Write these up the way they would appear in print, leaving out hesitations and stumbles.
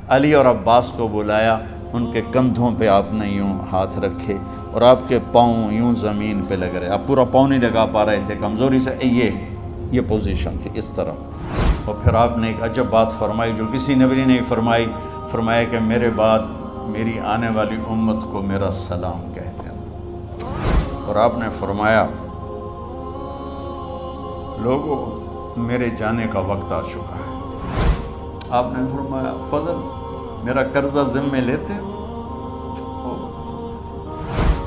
علی اور عباس کو بلایا، ان کے کندھوں پہ آپ نے یوں ہاتھ رکھے اور آپ کے پاؤں یوں زمین پہ لگ رہے، آپ پورا پاؤں نہیں لگا پا رہے تھے کمزوری سے، یہ پوزیشن تھی اس طرح۔ اور پھر آپ نے ایک عجب بات فرمائی جو کسی نبی نے نہیں فرمائی، فرمایا کہ میرے بعد میری آنے والی امت کو میرا سلام کہتے ہیں۔ اور آپ نے فرمایا لوگوں میرے جانے کا وقت آ چکا ہے۔ آپ نے فرمایا فضل میرا قرضہ ذمے لیتے؟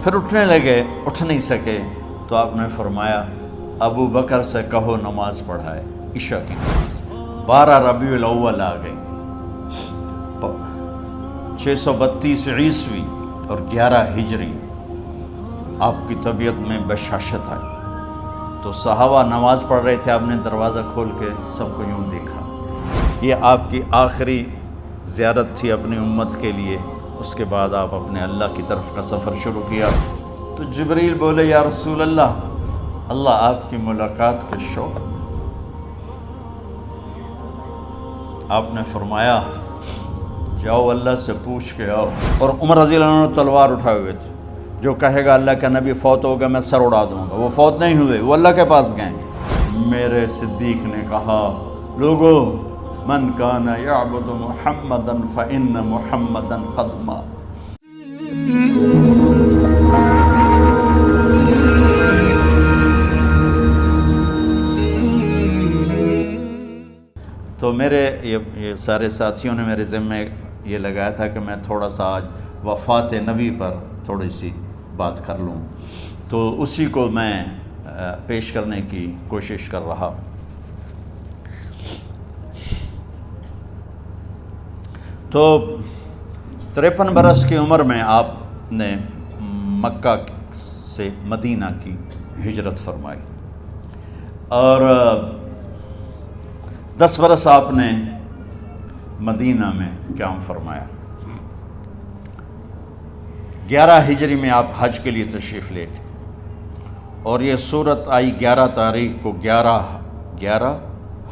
پھر اٹھنے لگے، اٹھ نہیں سکے تو آپ نے فرمایا ابو بکر سے کہو نماز پڑھائے، عشاء کی نماز۔ 12 ربیع الاول آ گئی، 632 عیسوی اور 11 ہجری، آپ کی طبیعت میں بشاشت آئی تو صحابہ نماز پڑھ رہے تھے، آپ نے دروازہ کھول کے سب کو یوں دیکھا۔ یہ آپ کی آخری زیارت تھی اپنی امت کے لیے، اس کے بعد آپ اپنے اللہ کی طرف کا سفر شروع کیا۔ تو جبریل بولے یا رسول اللہ، اللہ آپ کی ملاقات کے شوق۔ آپ نے فرمایا جاؤ اللہ سے پوچھ کے آؤ۔ اور عمر رضی اللہ عنہ تلوار اٹھائے ہوئے تھے، جو کہے گا اللہ کا نبی فوت ہو گیا میں سر اڑا دوں گا، وہ فوت نہیں ہوئے، وہ اللہ کے پاس گئے۔ میرے صدیق نے کہا لوگو من کان یعبد محمدا فإن محمدا قد مات۔ تو میرے یہ سارے ساتھیوں نے میرے ذمے یہ لگایا تھا کہ میں تھوڑا سا آج وفات نبی پر تھوڑی سی بات کر لوں، تو اسی کو میں پیش کرنے کی کوشش کر رہا ہوں۔ تو 53 برس کی عمر میں آپ نے مکہ سے مدینہ کی ہجرت فرمائی، اور 10 برس آپ نے مدینہ میں قیام فرمایا۔ 11 ہجری میں آپ حج کے لیے تشریف لے گئے، اور یہ صورت آئی 11 تاریخ کو، 11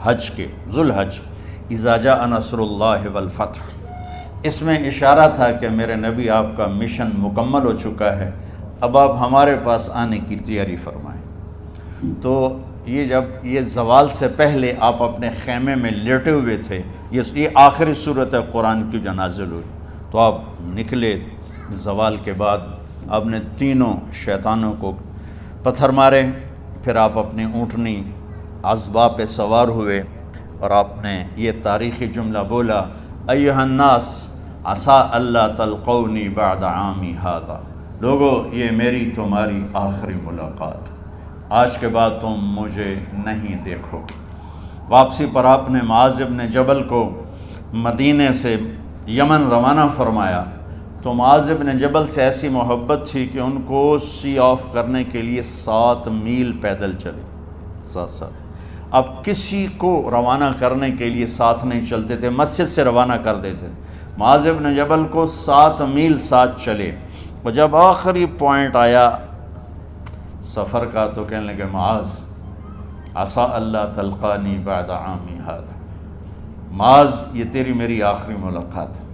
حج کے، ذوالحج، اذا جاء نصر اللہ والفتح۔ اس میں اشارہ تھا کہ میرے نبی آپ کا مشن مکمل ہو چکا ہے، اب آپ ہمارے پاس آنے کی تیاری فرمائیں۔ تو یہ جب یہ زوال سے پہلے آپ اپنے خیمے میں لیٹے ہوئے تھے، یہ آخری صورت قرآن کی جو نازل ہوئی، تو آپ نکلے زوال کے بعد، آپ نے تینوں شیطانوں کو پتھر مارے، پھر آپ اپنی اونٹنی عذبہ پہ سوار ہوئے، اور آپ نے یہ تاریخی جملہ بولا ایھا الناس عسیٰ اللہ تلقونی بعد عامی ھذا، لوگو یہ میری تمہاری آخری ملاقات، آج کے بعد تم مجھے نہیں دیکھو گے۔ واپسی پر آپ نے معاذ بن جبل کو مدینے سے یمن روانہ فرمایا، تو معاذ بن جبل سے ایسی محبت تھی کہ ان کو سی آف کرنے کے لیے 7 میل پیدل چلے، 7۔ اب کسی کو روانہ کرنے کے لیے ساتھ نہیں چلتے تھے، مسجد سے روانہ کر دیتے تھے، معاذ بن جبل کو 7 میل ساتھ چلے، اور جب آخری پوائنٹ آیا سفر کا تو کہنے لگے معاذ عسیٰ اللہ تلقانی بعد عامی ھذا، معاذ یہ تیری میری آخری ملاقات ہے،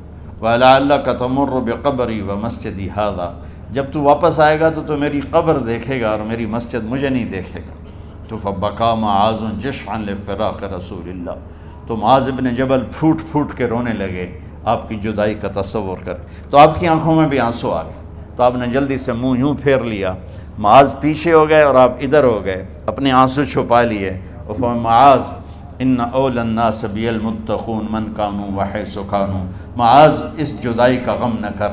وَلَعَلَّكَ تَمُرُّ بِقَبْرِي وَمَسْجِدِي ھذا، جب تو واپس آئے گا تو میری قبر دیکھے گا اور میری مسجد مجھے نہیں دیکھے گا۔ تو فَبَكَىٰ مُعَاذٌ جِشْعًا لِفِرَاقِ رسول اللہ، تو معاذ بن جبل پھوٹ پھوٹ کے رونے لگے آپ کی جدائی کا تصور کر، تو آپ کی آنکھوں میں بھی آنسو آ گئے، تو آپ نے جلدی سے منہ یوں پھیر لیا، معاذ پیچھے ہو گئے اور آپ ادھر ہو گئے، اپنے آنسو چھپا لیے، اور فرمایا معاذ ان اولی الناس بی المتقون من کانوا وحیث کانوا، معاذ اس جدائی کا غم نہ کر،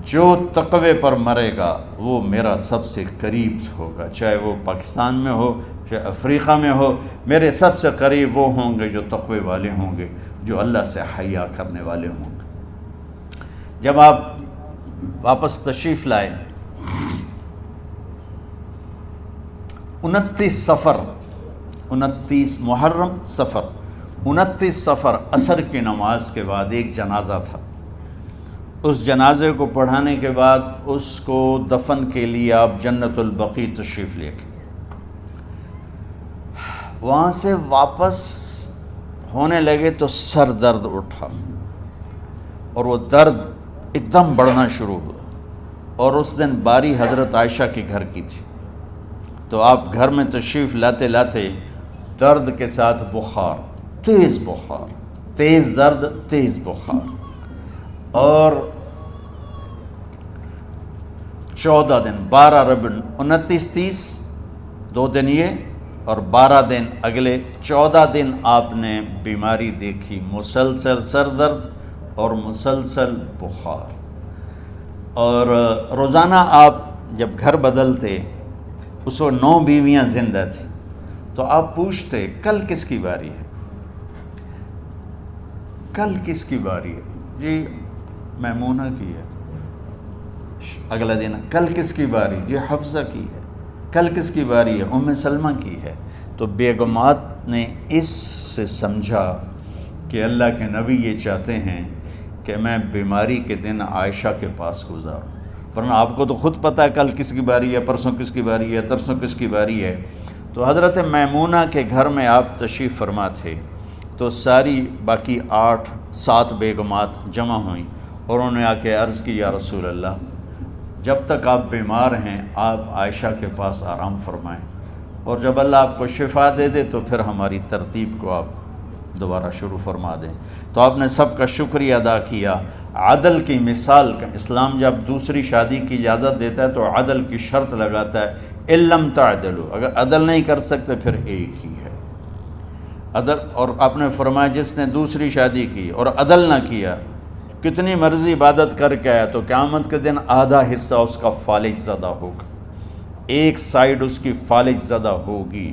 جو تقوی پر مرے گا وہ میرا سب سے قریب ہوگا، چاہے وہ پاکستان میں ہو چاہے افریقہ میں ہو، میرے سب سے قریب وہ ہوں گے جو تقوی والے ہوں گے، جو اللہ سے حیا کرنے والے ہوں گے۔ جب آپ واپس تشریف لائے، 29 صفر، 29 محرم صفر، 29 صفر عصر کی نماز کے بعد ایک جنازہ تھا، اس جنازے کو پڑھانے کے بعد اس کو دفن کے لیے آپ جنت البقیع تشریف لے گئے۔ وہاں سے واپس ہونے لگے تو سر درد اٹھا، اور وہ درد ایک دم بڑھنا شروع ہوا، اور اس دن باری حضرت عائشہ کے گھر کی تھی، تو آپ گھر میں تشریف لاتے لاتے درد کے ساتھ بخار، تیز درد، تیز بخار، اور 14 دن 12 ربیع 29 30 2 دن یہ اور 12 دن اگلے 14 دن آپ نے بیماری دیکھی، مسلسل سر درد اور مسلسل بخار۔ اور روزانہ آپ جب گھر بدلتے، اس وقت 9 بیویاں زندہ تھیں، تو آپ پوچھتے کل کس کی باری ہے، کل کس کی باری ہے؟ جی میمونہ کی ہے۔ اگلا دن کل کس کی باری؟ جی حفصہ کی ہے۔ کل کس کی باری ہے؟ ام سلمہ کی ہے۔ تو بیگمات نے اس سے سمجھا کہ اللہ کے نبی یہ چاہتے ہیں کہ میں بیماری کے دن عائشہ کے پاس گزاروں، ورنہ آپ کو تو خود پتہ ہے کل کس کی باری ہے، پرسوں کس کی باری ہے، ترسوں کس کی باری ہے۔ تو حضرت میمونہ کے گھر میں آپ تشریف فرما تھے، تو ساری باقی 7 بیگمات جمع ہوئیں اور انہوں نے آ کے عرض کی، یا رسول اللہ، جب تک آپ بیمار ہیں آپ عائشہ کے پاس آرام فرمائیں، اور جب اللہ آپ کو شفا دے دے تو پھر ہماری ترتیب کو آپ دوبارہ شروع فرما دیں۔ تو آپ نے سب کا شکریہ ادا کیا۔ عدل کی مثال کا اسلام جب دوسری شادی کی اجازت دیتا ہے تو عدل کی شرط لگاتا ہے، اِلَّمْ تَعْدِلُوا، اگر عدل نہیں کر سکتے پھر ایک ہی ہے عدل۔ اور آپ نے فرمایا جس نے دوسری شادی کی اور عدل نہ کیا، کتنی مرضی عبادت کر کے آیا، تو قیامت کے دن آدھا حصہ اس کا فالج زدہ ہوگا، ایک سائیڈ اس کی فالج زدہ ہوگی،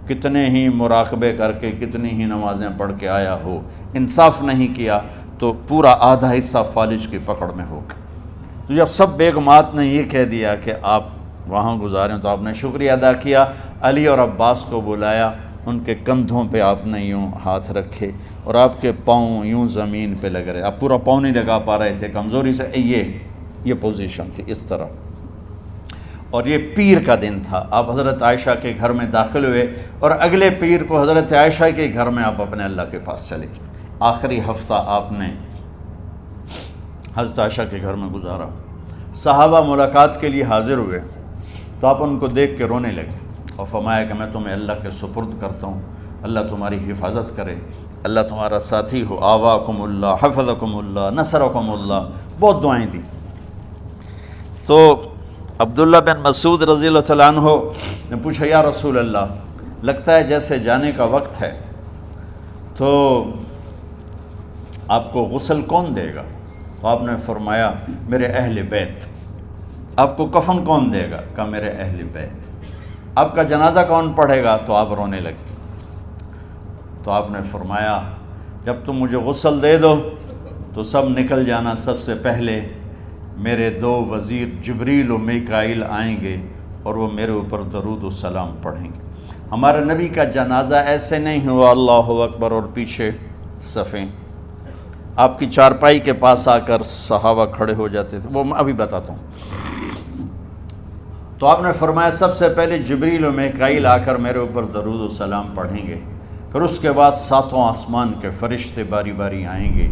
کتنے ہی مراقبے کر کے کتنی ہی نمازیں پڑھ کے آیا ہو، انصاف نہیں کیا تو پورا آدھا حصہ فالج کی پکڑ میں ہوگا۔ تو جب سب بیگمات نے یہ کہہ دیا کہ آپ وہاں گزاریں، تو آپ نے شکریہ ادا کیا، علی اور عباس کو بلایا، ان کے کندھوں پہ آپ نے یوں ہاتھ رکھے اور آپ کے پاؤں یوں زمین پہ لگ رہے، آپ پورا پاؤں نہیں لگا پا رہے تھے کمزوری سے، یہ پوزیشن تھی اس طرح۔ اور یہ پیر کا دن تھا، آپ حضرت عائشہ کے گھر میں داخل ہوئے، اور اگلے پیر کو حضرت عائشہ کے گھر میں آپ اپنے اللہ کے پاس چلے گئے۔ آخری ہفتہ آپ نے حضرت عائشہ کے گھر میں گزارا۔ صحابہ ملاقات کے لیے حاضر ہوئے تو آپ ان کو دیکھ کے رونے لگے اور فرمایا کہ میں تمہیں اللہ کے سپرد کرتا ہوں، اللہ تمہاری حفاظت کرے، اللہ تمہارا ساتھی ہو، آواکم اللہ، حفظکم اللہ، نصرکم اللہ، بہت دعائیں دی۔ تو عبداللہ بن مسعود رضی اللہ تعالیٰ عنہ نے پوچھا، یا رسول اللہ، لگتا ہے جیسے جانے کا وقت ہے، تو آپ کو غسل کون دے گا؟ تو آپ نے فرمایا میرے اہل بیت۔ آپ کو کفن کون دے گا؟ کہا میرے اہل بیت۔ آپ کا جنازہ کون پڑھے گا؟ تو آپ رونے لگے۔ تو آپ نے فرمایا جب تم مجھے غسل دے دو تو سب نکل جانا، سب سے پہلے میرے 2 وزیر جبریل و میکائیل آئیں گے اور وہ میرے اوپر درود و سلام پڑھیں گے۔ ہمارے نبی کا جنازہ ایسے نہیں ہوا اللہ اکبر اور پیچھے صفیں، آپ کی چارپائی کے پاس آ کر صحابہ کھڑے ہو جاتے تھے، وہ میں ابھی بتاتا ہوں۔ تو آپ نے فرمایا سب سے پہلے جبریل و میکائیل آ کر میرے اوپر درود و سلام پڑھیں گے، پھر اس کے بعد 7 آسمان کے فرشتے باری باری آئیں گے۔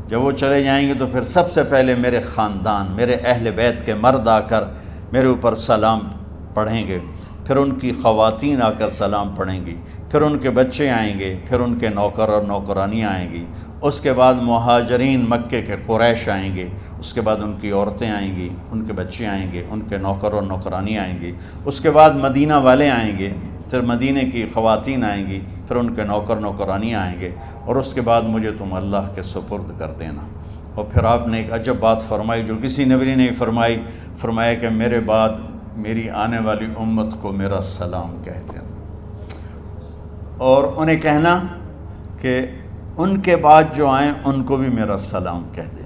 جب وہ چلے جائیں گے تو پھر سب سے پہلے میرے خاندان، میرے اہل بیت کے مرد آ کر میرے اوپر سلام پڑھیں گے، پھر ان کی خواتین آ کر سلام پڑھیں گی، پھر ان کے بچے آئیں گے، پھر ان کے نوکر اور نوکرانی آئیں گی، اس کے بعد مہاجرین مکے کے قریش آئیں گے، اس کے بعد ان کی عورتیں آئیں گی، ان کے بچے آئیں گے، ان کے نوکر اور نوکرانی آئیں گی، اس کے بعد مدینہ والے آئیں گے، پھر مدینے کی خواتین آئیں گی، پھر ان کے نوکر نوکرانی آئیں گے، اور اس کے بعد مجھے تم اللہ کے سپرد کر دینا۔ اور پھر آپ نے ایک عجب بات فرمائی جو کسی نبی نے نہیں فرمائی، فرمایا کہ میرے بعد میری آنے والی امت کو میرا سلام کہہ دینا، اور انہیں کہنا کہ ان کے بعد جو آئیں ان کو بھی میرا سلام کہہ دینا۔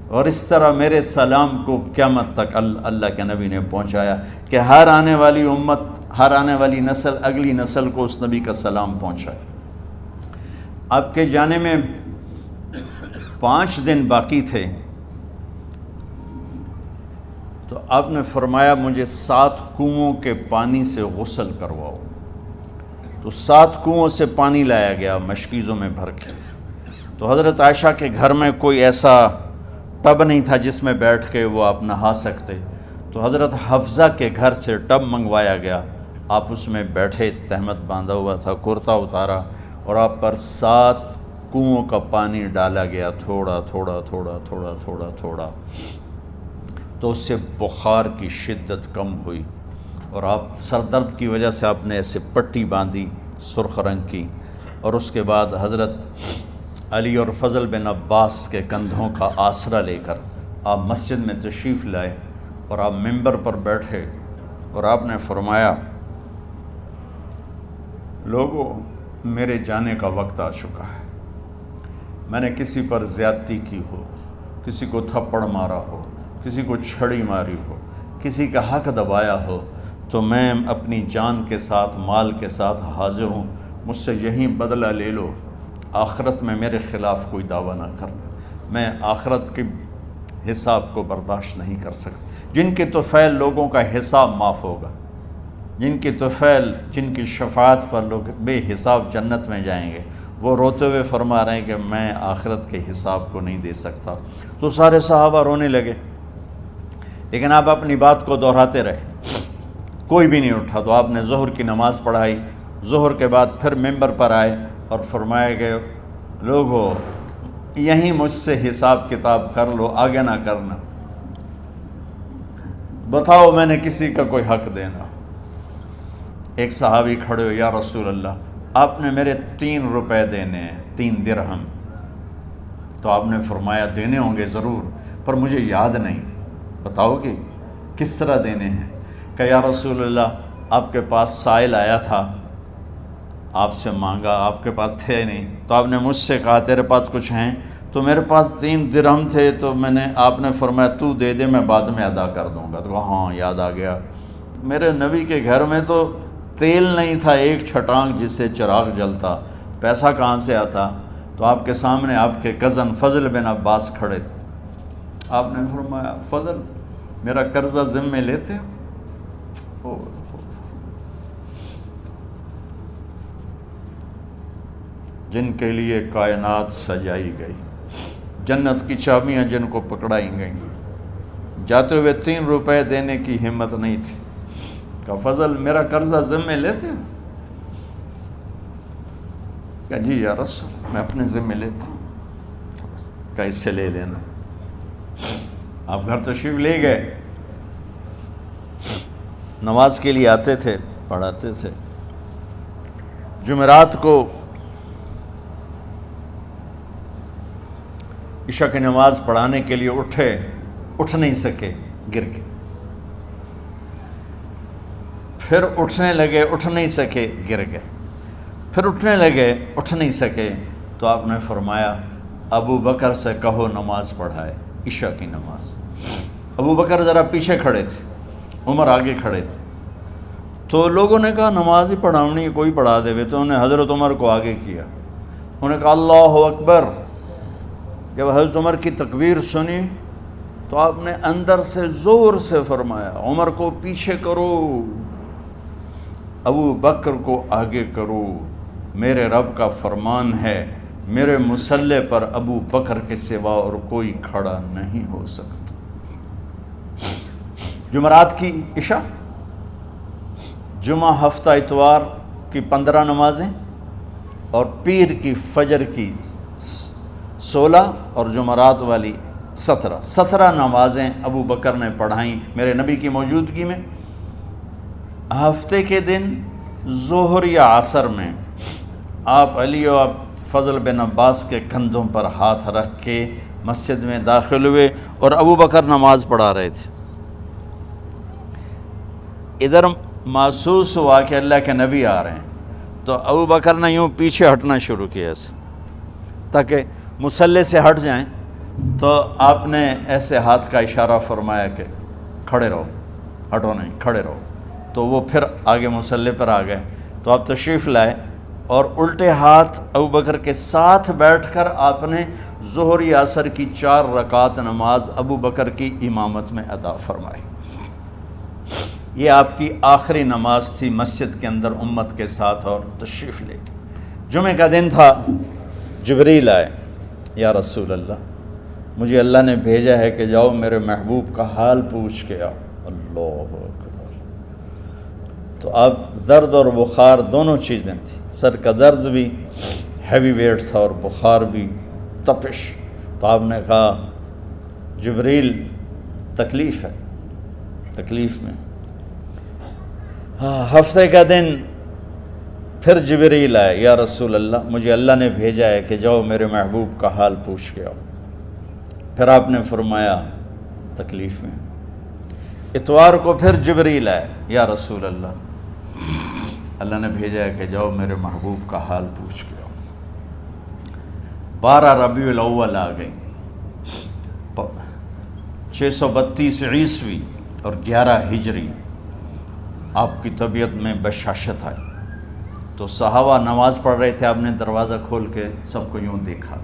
اور اس طرح میرے سلام کو قیامت تک اللہ کے نبی نے پہنچایا کہ ہر آنے والی امت، ہر آنے والی نسل، اگلی نسل کو اس نبی کا سلام پہنچائے۔ آپ کے جانے میں 5 دن باقی تھے تو آپ نے فرمایا مجھے 7 کنوؤں کے پانی سے غسل کرواؤ۔ تو 7 کنوؤں سے پانی لایا گیا مشکیزوں میں بھر کے، تو حضرت عائشہ کے گھر میں کوئی ایسا ٹب نہیں تھا جس میں بیٹھ کے وہ آپ نہا سکتے، تو حضرت حفصہ کے گھر سے ٹب منگوایا گیا، آپ اس میں بیٹھے، تہمت باندھا ہوا تھا، کرتا اتارا، اور آپ پر 7 کنوؤں کا پانی ڈالا گیا، تھوڑا تھوڑا تھوڑا تھوڑا تھوڑا تھوڑا، تو اس سے بخار کی شدت کم ہوئی، اور آپ سر درد کی وجہ سے آپ نے ایسے پٹی باندھی سرخ رنگ کی، اور اس کے بعد حضرت علی اور فضل بن عباس کے کندھوں کا آسرا لے کر آپ مسجد میں تشریف لائے، اور آپ ممبر پر بیٹھے، اور آپ نے فرمایا، لوگوں، میرے جانے کا وقت آ چکا ہے، میں نے کسی پر زیادتی کی ہو، کسی کو تھپڑ مارا ہو، کسی کو چھڑی ماری ہو، کسی کا حق دبایا ہو، تو میں اپنی جان کے ساتھ، مال کے ساتھ حاضر ہوں، مجھ سے یہیں بدلہ لے لو، آخرت میں میرے خلاف کوئی دعویٰ نہ کرنا، میں آخرت کے حساب کو برداشت نہیں کر سکتا۔ جن کے طفیل لوگوں کا حساب معاف ہوگا، جن کی طفیل، جن کی شفاعت پر لوگ بے حساب جنت میں جائیں گے، وہ روتے ہوئے فرما رہے ہیں کہ میں آخرت کے حساب کو نہیں دے سکتا۔ تو سارے صحابہ رونے لگے، لیکن آپ اپنی بات کو دہراتے رہے، کوئی بھی نہیں اٹھا۔ تو آپ نے ظہر کی نماز پڑھائی، ظہر کے بعد پھر ممبر پر آئے اور فرمایا کہ لوگو، یہیں مجھ سے حساب کتاب کر لو، آگے نہ کرنا، بتاؤ میں نے کسی کا کوئی حق دینا۔ ایک صحابی کھڑے ہو، یا رسول اللہ، آپ نے میرے 3 روپے دینے ہیں، 3 درہم۔ تو آپ نے فرمایا دینے ہوں گے ضرور، پر مجھے یاد نہیں، بتاؤ کہ کس طرح دینے ہیں؟ کہ یا رسول اللہ، آپ کے پاس سائل آیا تھا، آپ سے مانگا، آپ کے پاس تھے نہیں، تو آپ نے مجھ سے کہا تیرے پاس کچھ ہیں؟ تو میرے پاس 3 درہم تھے، تو آپ نے فرمایا تو دے دے، میں بعد میں ادا کر دوں گا۔ تو کہا ہاں یاد آ گیا، میرے نبی کے گھر میں تو تیل نہیں تھا، ایک چھٹانگ جس سے چراغ جلتا، پیسہ کہاں سے آتا؟ تو آپ کے سامنے آپ کے کزن فضل بن عباس کھڑے تھے، آپ نے فرمایا فضل، میرا قرضہ ذمے لیتے ہو؟ جن کے لیے کائنات سجائی گئی، جنت کی چابیاں جن کو پکڑائی گئیں، جاتے ہوئے 3 روپے دینے کی ہمت نہیں تھی، کہ فضل میرا قرضہ ذمے لیتے ہو؟ کہ جی یا رسول، میں اپنے ذمے لیتا ہوں، کہ اس سے لے لینا۔ آپ گھر تشریف لے گئے، نماز کے لیے آتے تھے، پڑھاتے تھے۔ جمعرات کو عشاء کی نماز پڑھانے کے لیے اٹھ نہیں سکے، گر گئے، پھر اٹھنے لگے، اٹھ نہیں سکے، گر گئے، پھر اٹھنے لگے، اٹھ نہیں سکے، تو آپ نے فرمایا ابو بکر سے کہو نماز پڑھائے، عشاء کی نماز۔ ابو بکر ذرا پیچھے کھڑے تھے، عمر آگے کھڑے تھے، تو لوگوں نے کہا نماز ہی پڑھاونی، کوئی پڑھا دے، تو انہوں نے حضرت عمر کو آگے کیا، انہوں نے کہا اللہ اکبر۔ جب حضرت عمر کی تکبیر سنی تو آپ نے اندر سے زور سے فرمایا عمر کو پیچھے کرو، ابو بکر کو آگے کرو، میرے رب کا فرمان ہے، میرے مصلی پر ابو بکر کے سوا اور کوئی کھڑا نہیں ہو سکتا۔ جمعرات کی عشاء، جمعہ ہفتہ اتوار کی 15 نمازیں، اور پیر کی فجر کی 16 اور جمعرات والی 17 نمازیں ابو بکر نے پڑھائیں میرے نبی کی موجودگی میں۔ ہفتے کے دن ظہر یا عصر میں آپ علی و فضل بن عباس کے کندھوں پر ہاتھ رکھ کے مسجد میں داخل ہوئے اور ابو بکر نماز پڑھا رہے تھے۔ ادھر محسوس ہوا کہ اللہ کے نبی آ رہے ہیں، تو ابو بکر نے یوں پیچھے ہٹنا شروع کیا ایسے تاکہ مصلی سے ہٹ جائیں، تو آپ نے ایسے ہاتھ کا اشارہ فرمایا کہ کھڑے رہو، ہٹو نہیں، کھڑے رہو۔ تو وہ پھر آگے مصلی پر آ گئے، تو آپ تشریف لائے اور الٹے ہاتھ ابو بکر کے ساتھ بیٹھ کر آپ نے ظہر یا عصر کی 4 رکعت نماز ابو بکر کی امامت میں ادا فرمائی۔ یہ آپ کی آخری نماز تھی مسجد کے اندر امت کے ساتھ اور تشریف لے کے۔ جمعہ کا دن تھا، جبریل آئے، یا رسول اللہ مجھے اللہ نے بھیجا ہے کہ جاؤ میرے محبوب کا حال پوچھ کے آؤ۔ اللہ اکبر۔ تو اب درد اور بخار دونوں چیزیں تھیں، سر کا درد بھی ہیوی ویٹ تھا اور بخار بھی تپش۔ تو آپ نے کہا جبریل تکلیف ہے، تکلیف میں۔ ہفتے کا دن پھر جبریل آئے، یا رسول اللہ مجھے اللہ نے بھیجا ہے کہ جاؤ میرے محبوب کا حال پوچھ کے آؤ۔ پھر آپ نے فرمایا تکلیف میں۔ اتوار کو پھر جبریل آئے، یا رسول اللہ نے بھیجا ہے کہ جاؤ میرے محبوب کا حال پوچھ کے آؤ۔ 12 ربیع الاول آ گئی، 632 عیسوی اور 11 ہجری، آپ کی طبیعت میں بشاشت آئی۔ تو صحابہ نماز پڑھ رہے تھے، آپ نے دروازہ کھول کے سب کو یوں دیکھا۔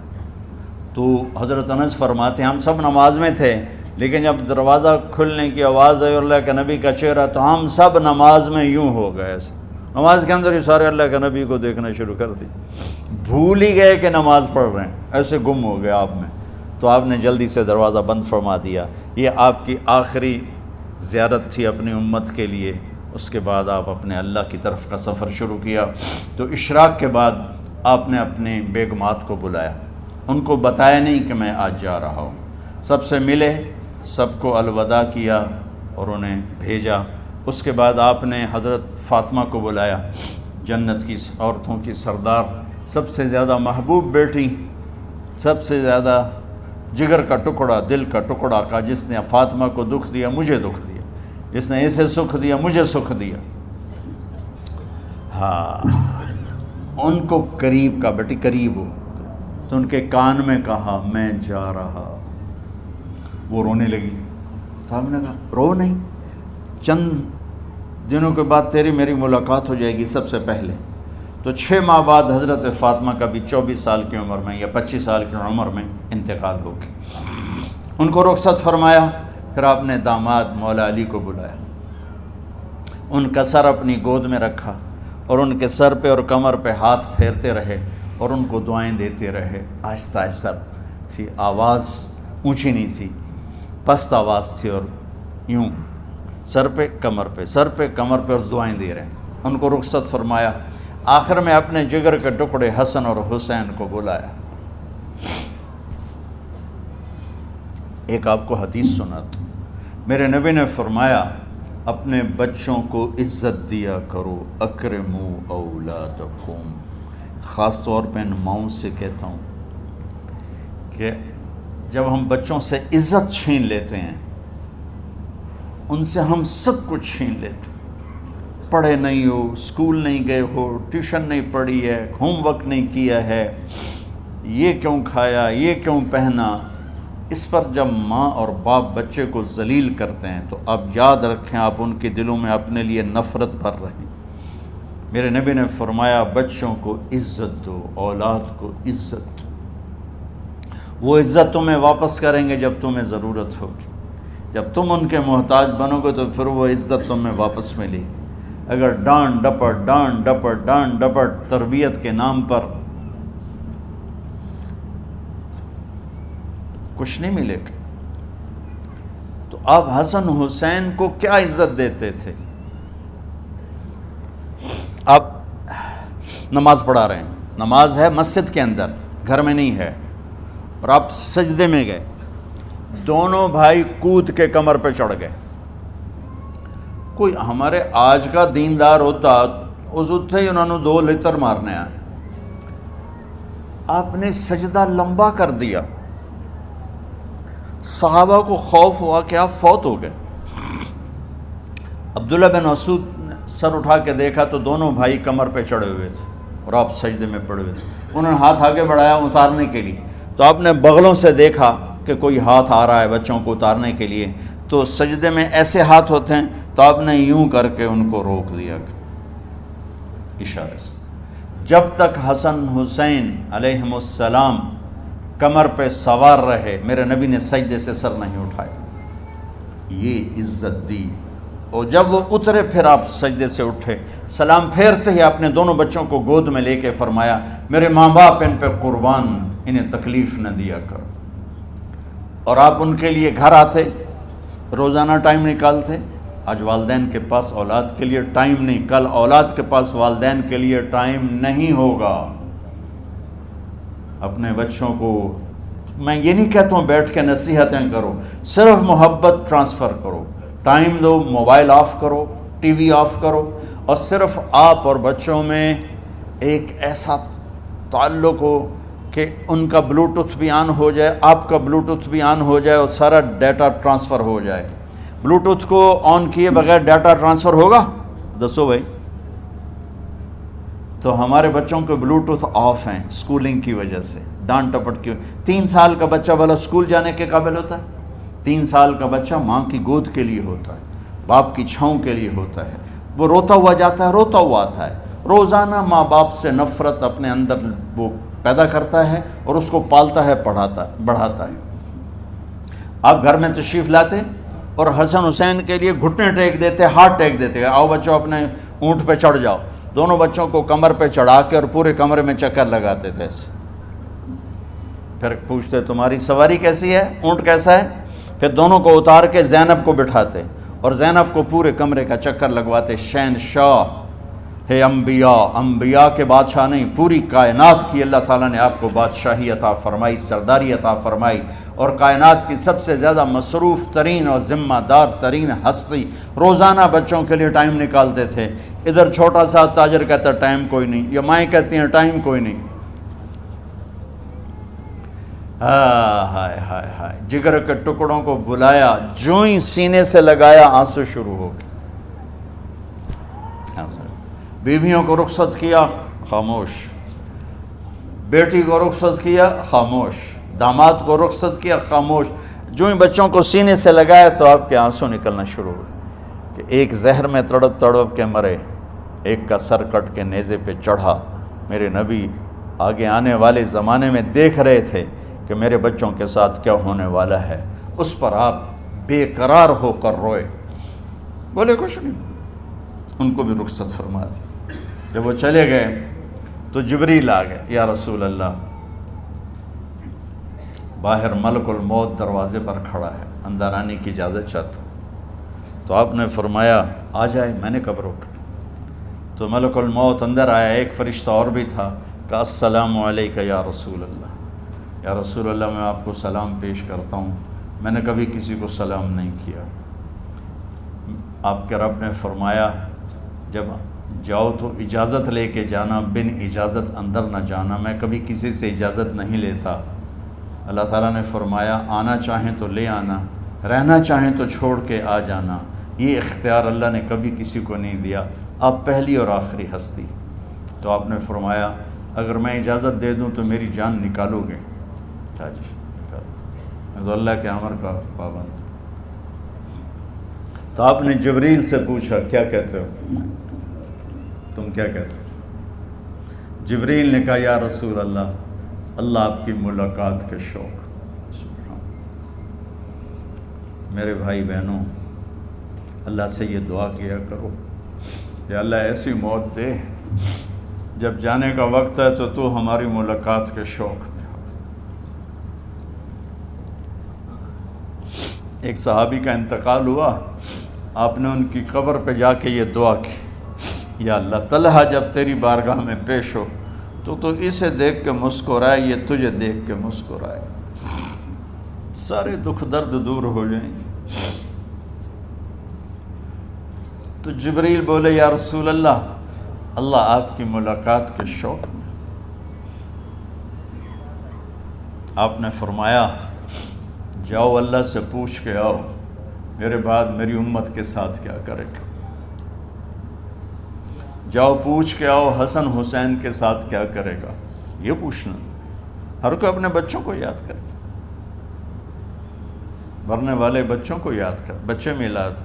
تو حضرت انس فرماتے ہیں ہم سب نماز میں تھے، لیکن جب دروازہ کھلنے کی آواز آئی اور اللہ کے نبی کا چہرہ، تو ہم سب نماز میں یوں ہو گئے، نماز کے اندر ہی سارے اللہ کے نبی کو دیکھنا شروع کر دی، بھول ہی گئے کہ نماز پڑھ رہے ہیں، ایسے گم ہو گئے آپ میں۔ تو آپ نے جلدی سے دروازہ بند فرما دیا۔ یہ آپ کی آخری زیارت تھی اپنی امت کے لیے۔ اس کے بعد آپ اپنے اللہ کی طرف کا سفر شروع کیا۔ تو اشراق کے بعد آپ نے اپنے بیگمات کو بلایا، ان کو بتایا نہیں کہ میں آج جا رہا ہوں، سب سے ملے، سب کو الوداع کیا اور انہیں بھیجا۔ اس کے بعد آپ نے حضرت فاطمہ کو بلایا، جنت کی عورتوں کی سردار، سب سے زیادہ محبوب بیٹی، سب سے زیادہ جگر کا ٹکڑا، دل کا ٹکڑا کا، جس نے فاطمہ کو دکھ دیا مجھے دکھ دیا، جس نے اسے سکھ دیا مجھے سکھ دیا۔ ہاں، ان کو قریب کا، بیٹی قریب ہو، تو ان کے کان میں کہا میں جا رہا۔ وہ رونے لگی، تو ہم نے کہا رو نہیں، چند دنوں کے بعد تیری میری ملاقات ہو جائے گی سب سے پہلے۔ تو 6 ماہ بعد حضرت فاطمہ کا بھی 24 سال کی عمر میں یا 25 سال کی عمر میں انتقال ہو گیا۔ ان کو رخصت فرمایا۔ پھر آپ نے داماد مولا علی کو بلایا، ان کا سر اپنی گود میں رکھا اور ان کے سر پہ اور کمر پہ ہاتھ پھیرتے رہے اور ان کو دعائیں دیتے رہے۔ آہستہ آہستہ تھی، آواز اونچی نہیں تھی، پست آواز تھی، اور یوں سر پہ کمر پہ، سر پہ کمر پہ، اور دعائیں دے رہے ہیں۔ ان کو رخصت فرمایا۔ آخر میں اپنے جگر کے ٹکڑے حسن اور حسین کو بلایا۔ ایک آپ کو حدیث سناتا، میرے نبی نے فرمایا اپنے بچوں کو عزت دیا کرو، اکرموا اولادکم۔ خاص طور پہ ان ماؤں سے کہتا ہوں کہ جب ہم بچوں سے عزت چھین لیتے ہیں، ان سے ہم سب کچھ چھین لیتے ہیں۔ پڑھے نہیں ہو، اسکول نہیں گئے ہو، ٹیوشن نہیں پڑھی ہے، ہوم ورک نہیں کیا ہے، یہ کیوں کھایا، یہ کیوں پہنا، اس پر جب ماں اور باپ بچے کو ذلیل کرتے ہیں تو آپ یاد رکھیں آپ ان کے دلوں میں اپنے لیے نفرت بھر رہے ہیں۔ میرے نبی نے فرمایا بچوں کو عزت دو، اولاد کو عزت دو، وہ عزت تمہیں واپس کریں گے جب تمہیں ضرورت ہوگی۔ جب تم ان کے محتاج بنو گے تو پھر وہ عزت تمہیں واپس ملے گی۔ اگر ڈانٹ ڈپٹ تربیت کے نام پر کچھ نہیں ملے گا۔ تو آپ حسن حسین کو کیا عزت دیتے تھے؟ آپ نماز پڑھا رہے ہیں، نماز ہے مسجد کے اندر، گھر میں نہیں ہے، اور آپ سجدے میں گئے، دونوں بھائی کود کے کمر پہ چڑھ گئے۔ کوئی ہمارے آج کا دیندار ہوتا اس اتھے ہی انہوں نے 2 لتر مارنے آئے، آپ نے سجدہ لمبا کر دیا۔ صحابہ کو خوف ہوا کہ آپ فوت ہو گئے۔ عبداللہ بن مسعود نے سر اٹھا کے دیکھا تو دونوں بھائی کمر پہ چڑھے ہوئے تھے اور آپ سجدے میں پڑے ہوئے تھے۔ انہوں نے ہاتھ آگے بڑھایا اتارنے کے لیے، تو آپ نے بغلوں سے دیکھا کہ کوئی ہاتھ آ رہا ہے بچوں کو اتارنے کے لیے، تو سجدے میں ایسے ہاتھ ہوتے ہیں، تو آپ نے یوں کر کے ان کو روک دیا اشارے سے۔ جب تک حسن حسین علیہم السلام کمر پہ سوار رہے میرے نبی نے سجدے سے سر نہیں اٹھایا، یہ عزت دی۔ اور جب وہ اترے پھر آپ سجدے سے اٹھے، سلام پھیرتے ہی آپ نے دونوں بچوں کو گود میں لے کے فرمایا میرے ماں باپ ان پہ قربان، انہیں تکلیف نہ دیا کرو۔ اور آپ ان کے لیے گھر آتے، روزانہ ٹائم نکالتے۔ آج والدین کے پاس اولاد کے لیے ٹائم نہیں، کل اولاد کے پاس والدین کے لیے ٹائم نہیں ہوگا۔ اپنے بچوں کو میں یہ نہیں کہتا ہوں بیٹھ کے نصیحتیں کرو، صرف محبت ٹرانسفر کرو، ٹائم دو، موبائل آف کرو، ٹی وی آف کرو، اور صرف آپ اور بچوں میں ایک ایسا تعلق ہو کہ ان کا بلوٹوتھ بھی آن ہو جائے، آپ کا بلوٹوتھ بھی آن ہو جائے، اور سارا ڈیٹا ٹرانسفر ہو جائے۔ بلوٹوتھ کو آن کیے بغیر ڈیٹا ٹرانسفر ہوگا؟ دسو بھائی۔ تو ہمارے بچوں کے بلوٹوتھ آف ہیں اسکولنگ کی وجہ سے، ڈانٹ ٹپٹ کی۔ 3 سال کا بچہ بھلا اسکول جانے کے قابل ہوتا ہے؟ 3 سال کا بچہ ماں کی گود کے لیے ہوتا ہے، باپ کی چھاؤں کے لیے ہوتا ہے، وہ روتا ہوا جاتا ہے، روتا ہوا آتا ہے، روزانہ ماں باپ سے نفرت اپنے اندر وہ پیدا کرتا ہے اور اس کو پالتا ہے، بڑھاتا ہے۔ آپ گھر میں تشریف لاتے اور حسن حسین کے لیے گھٹنے ٹیک دیتے، ہاتھ ٹیک دیتے، آؤ بچوں اپنے اونٹ پہ چڑھ جاؤ، دونوں بچوں کو کمر پہ چڑھا کے اور پورے کمرے میں چکر لگاتے تھے ایسے۔ پھر پوچھتے تمہاری سواری کیسی ہے، اونٹ کیسا ہے؟ پھر دونوں کو اتار کے زینب کو بٹھاتے اور زینب کو پورے کمرے کا چکر لگواتے۔ شہنشاہ ہے انبیاء کے بادشاہ نہیں، پوری کائنات کی اللہ تعالیٰ نے آپ کو بادشاہی عطا فرمائی، سرداری عطا فرمائی، اور کائنات کی سب سے زیادہ مصروف ترین اور ذمہ دار ترین ہستی روزانہ بچوں کے لیے ٹائم نکالتے تھے۔ ادھر چھوٹا سا تاجر کہتا ہے ٹائم کوئی نہیں، یا مائیں کہتی ہیں ٹائم کوئی نہیں۔ ہائے ہائے ہائے، جگر کے ٹکڑوں کو بلایا، جو ہی سینے سے لگایا آنسو شروع ہو گئے۔ بیویوں کو رخصت کیا، خاموش، بیٹی کو رخصت کیا، خاموش، داماد کو رخصت کیا، خاموش۔ جو ہی بچوں کو سینے سے لگایا تو آپ کے آنسو نکلنا شروع ہوئے کہ ایک زہر میں تڑپ تڑپ کے مرے، ایک کا سر کٹ کے نیزے پہ چڑھا۔ میرے نبی آگے آنے والے زمانے میں دیکھ رہے تھے کہ میرے بچوں کے ساتھ کیا ہونے والا ہے، اس پر آپ بے قرار ہو کر روئے، بولے کچھ نہیں، ان کو بھی رخصت فرما دی۔ جب وہ چلے گئے تو جبریل آ گئے، یا رسول اللہ، باہر ملک الموت دروازے پر کھڑا ہے، اندر آنے کی اجازت چاہتا۔ تو آپ نے فرمایا آ جائے، میں نے کب روکا؟ تو ملک الموت اندر آیا، ایک فرشتہ اور بھی تھا، کہا السلام علیکہ یا رسول اللہ، یا رسول اللہ میں آپ کو سلام پیش کرتا ہوں، میں نے کبھی کسی کو سلام نہیں کیا۔ آپ کے رب نے فرمایا جب جاؤ تو اجازت لے کے جانا، بن اجازت اندر نہ جانا، میں کبھی کسی سے اجازت نہیں لیتا۔ اللہ تعالیٰ نے فرمایا آنا چاہیں تو لے آنا، رہنا چاہیں تو چھوڑ کے آ جانا، یہ اختیار اللہ نے کبھی کسی کو نہیں دیا، آپ پہلی اور آخری ہستی۔ تو آپ نے فرمایا اگر میں اجازت دے دوں تو میری جان نکالو گے؟ کیا جی نکالو، میں تو اللہ کے امر کا پابند۔ تو آپ نے جبریل سے پوچھا کیا کہتے ہو، تم کیا کہتے ہو؟ جبریل نے کہا یا رسول اللہ، اللہ آپ کی ملاقات کے شوق۔ سبحان میرے بھائی بہنوں، اللہ سے یہ دعا کیا کرو کہ اللہ ایسی موت دے جب جانے کا وقت ہے تو ہماری ملاقات کے شوق میں ہو۔ ایک صحابی کا انتقال ہوا، آپ نے ان کی قبر پہ جا کے یہ دعا کی، یا اللہ طلحہ جب تیری بارگاہ میں پیش ہو تو اسے دیکھ کے مسکرائے، یہ تجھے دیکھ کے مسکرائے، سارے دکھ درد دور ہو جائیں۔ تو جبریل بولے یا رسول اللہ، اللہ آپ کی ملاقات کے شوق میں۔ آپ نے فرمایا جاؤ اللہ سے پوچھ کے آؤ میرے بعد میری امت کے ساتھ کیا کرے گا، جاؤ پوچھ کے آؤ حسن حسین کے ساتھ کیا کرے گا۔ یہ پوچھنا، ہر کوئی اپنے بچوں کو یاد کرتا، مرنے والے بچوں کو یاد کر، بچے میلاد۔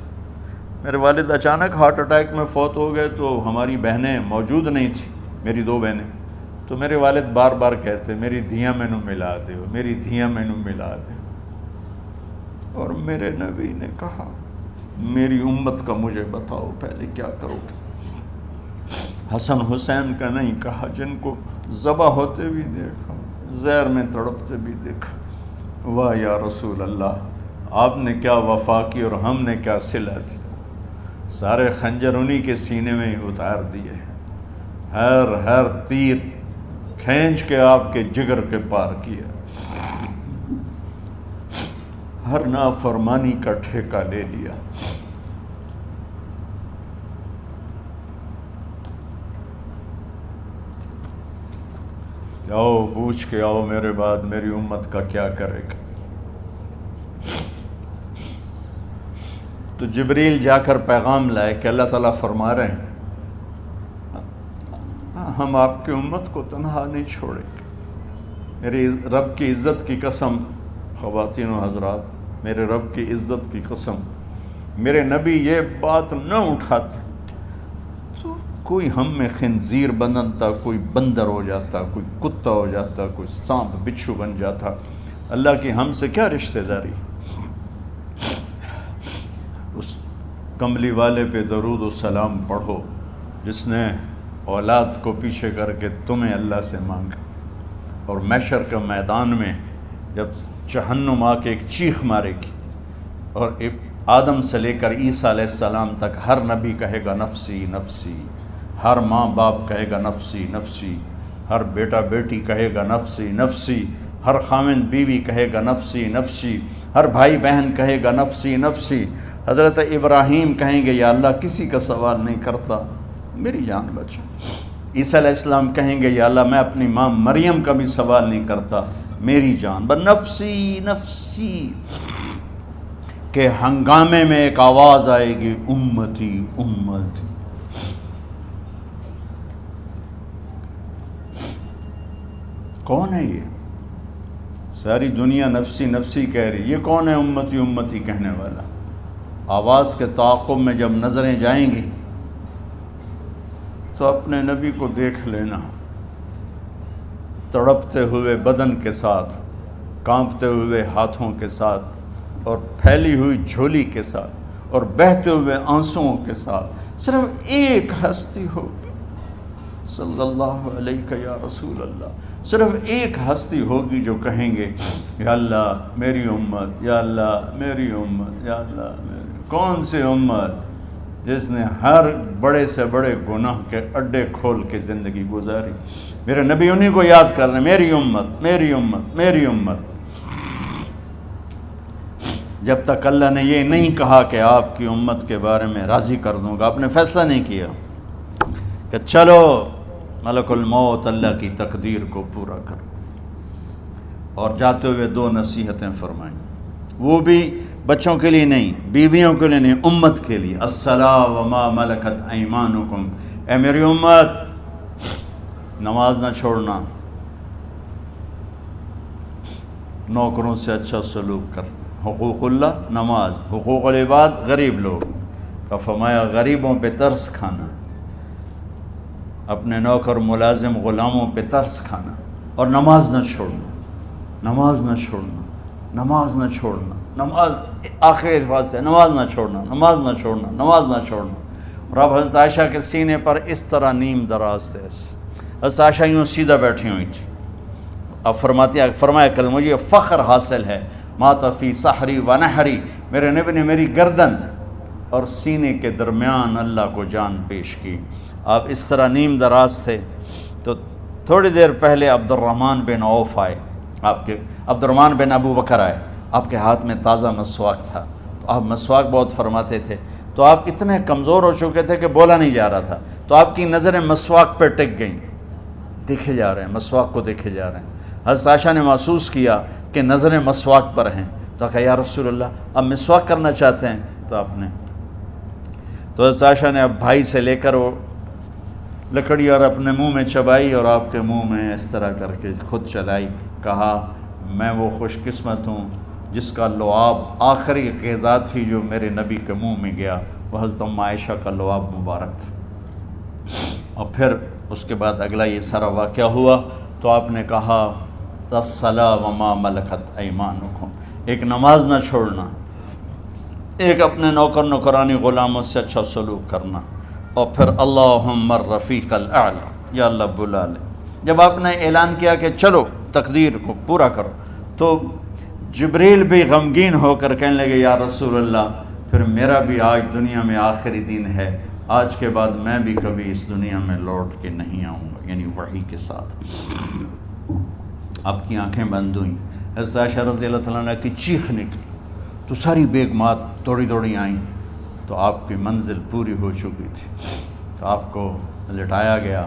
میرے والد اچانک ہارٹ اٹیک میں فوت ہو گئے تو ہماری بہنیں موجود نہیں تھیں، میری 2 بہنیں، تو میرے والد بار بار کہتے میری دھیاں مینوں ملا دیو، میری دھیاں مینوں ملا دیو۔ اور میرے نبی نے کہا میری امت کا مجھے بتاؤ پہلے کیا کرو گے۔ حسن حسین کا نہیں کہا، جن کو ذبح ہوتے بھی دیکھا، زہر میں تڑپتے بھی دیکھا۔ واہ یا رسول اللہ، آپ نے کیا وفا کی اور ہم نے کیا صلہ دی، سارے خنجر انہی کے سینے میں ہی اتار دیے، ہر تیر کھینچ کے آپ کے جگر کے پار کیا، ہر نافرمانی کا ٹھیکہ لے لیا۔ جاؤ پوچھ کے آؤ میرے بعد میری امت کا کیا کرے گا۔ تو جبریل جا کر پیغام لائے کہ اللہ تعالیٰ فرما رہے ہیں ہم آپ کی امت کو تنہا نہیں چھوڑیں گے۔ میرے رب کی عزت کی قسم، خواتین و حضرات، میرے رب کی عزت کی قسم، میرے نبی یہ بات نہ اٹھاتے تو کوئی ہم میں خنزیر بنتا، کوئی بندر ہو جاتا، کوئی کتا ہو جاتا، کوئی سانپ بچھو بن جاتا۔ اللہ کی ہم سے کیا رشتہ داری؟ اس کملی والے پہ درود و سلام پڑھو جس نے اولاد کو پیچھے کر کے تمہیں اللہ سے مانگا، اور محشر کے میدان میں جب جہنم آ کے ایک چیخ مارے گی اور آدم سے لے کر عیسیٰ علیہ السلام تک ہر نبی کہے گا نفسی نفسی، ہر ماں باپ کہے گا نفسی نفسی، ہر بیٹا بیٹی کہے گا نفسی نفسی، ہر خاوند بیوی کہے گا نفسی نفسی، ہر بھائی بہن کہے گا نفسی نفسی۔ حضرت ابراہیم کہیں گے یا اللہ کسی کا سوال نہیں کرتا، میری جان بچا۔ عیسیٰ علیہ السلام کہیں گے یا اللہ میں اپنی ماں مریم کا بھی سوال نہیں کرتا، میری جان بس نفسی نفسی۔ کہ ہنگامے میں ایک آواز آئے گی امتی امتی۔ کون ہے یہ؟ ساری دنیا نفسی نفسی کہہ رہی، یہ کون ہے امتی امتی کہنے والا؟ آواز کے تعاقب میں جب نظریں جائیں گی تو اپنے نبی کو دیکھ لینا، تڑپتے ہوئے بدن کے ساتھ، کانپتے ہوئے ہاتھوں کے ساتھ، اور پھیلی ہوئی جھولی کے ساتھ، اور بہتے ہوئے آنسوؤں کے ساتھ، صرف ایک ہستی ہوگی، صلی اللہ علیہ یا رسول اللہ، صرف ایک ہستی ہوگی جو کہیں گے یا اللہ میری امت، یا اللہ میری امت، یا اللہ میری۔ کون سی امت؟ جس نے ہر بڑے سے بڑے گناہ کے اڈے کھول کے زندگی گزاری۔ میرے نبی انہی کو یاد کر رہے ہیں، میری امت میری امت میری امت۔ جب تک اللہ نے یہ نہیں کہا کہ آپ کی امت کے بارے میں راضی کر دوں گا، آپ نے فیصلہ نہیں کیا کہ چلو ملک الموت اللہ کی تقدیر کو پورا کر، اور جاتے ہوئے دو نصیحتیں فرمائیں، وہ بھی بچوں کے لیے نہیں، بیویوں کے لیے نہیں، امت کے لیے۔ الصلاۃ وما ملکت ایمانکم، اے میری امت نماز نہ چھوڑنا، نوکروں سے اچھا سلوک کر، حقوق اللہ نماز، حقوق العباد غریب لوگ کا فرمایا غریبوں پہ ترس کھانا، اپنے نوکر ملازم غلاموں پہ ترس کھانا، اور نماز نہ چھوڑنا، نماز نہ چھوڑنا، نماز نہ چھوڑنا، نماز آخر الفاظ سے نماز نہ چھوڑنا، نماز نہ چھوڑنا، نماز نہ چھوڑنا۔ اور اب حضرت عائشہ کے سینے پر اس طرح نیم دراز تھے، حضرت عائشہ یوں سیدھا بیٹھی ہوئی تھی۔ اب فرمایا کل مجھے فخر حاصل ہے، مات فی سحری و نحری، میرے نبی نے میری گردن اور سینے کے درمیان اللہ کو جان پیش کی۔ آپ اس طرح نیم دراز تھے تو تھوڑی دیر پہلے عبد الرحمن بن عوف آئے، آپ کے عبد الرحمن بن ابو بکر آئے، آپ کے ہاتھ میں تازہ مسواک تھا، تو آپ مسواک بہت فرماتے تھے، تو آپ اتنے کمزور ہو چکے تھے کہ بولا نہیں جا رہا تھا، تو آپ کی نظریں مسواک پہ ٹک گئیں، دیکھے جا رہے ہیں، مسواک کو دیکھے جا رہے ہیں۔ حضرت عائشہ نے محسوس کیا کہ نظریں مسواک پر ہیں، تو کہا یا رسول اللہ اب مسواک کرنا چاہتے ہیں، تو آپ نے تو حضرت عائشہ نے اب بھائی سے لے کر وہ لکڑی اور اپنے منہ میں چبائی، اور آپ کے منہ میں اس طرح کر کے خود چلائی، کہا میں وہ خوش قسمت ہوں جس کا لعاب آخری غذا تھی جو میرے نبی کے منہ میں گیا، وہ حضرت ام عائشہ کا لعاب مبارک تھا۔ اور پھر اس کے بعد اگلا یہ سارا واقعہ ہوا، تو آپ نے کہا الصلاۃ وما ملکت ایمانکم، ایک نماز نہ چھوڑنا، ایک اپنے نوکر نوکرانی غلاموں سے اچھا سلوک کرنا، اور پھر اللہم الرفیق الاعلی، یا اللہ بلا لے۔ جب آپ نے اعلان کیا کہ چلو تقدیر کو پورا کرو۔ تو جبریل بھی غمگین ہو کر کہنے لگے یا رسول اللہ پھر میرا بھی آج دنیا میں آخری دن ہے، آج کے بعد میں بھی کبھی اس دنیا میں لوٹ کے نہیں آؤں گا، یعنی وحی کے ساتھ۔ آپ کی آنکھیں بند ہوئیں، حضرت عائشہ رضی اللہ تعالیٰ عنہ کی چیخ نکلی تو ساری بیگمات دوڑی دوڑی آئیں، تو آپ کی منزل پوری ہو چکی تھی، تو آپ کو لٹایا گیا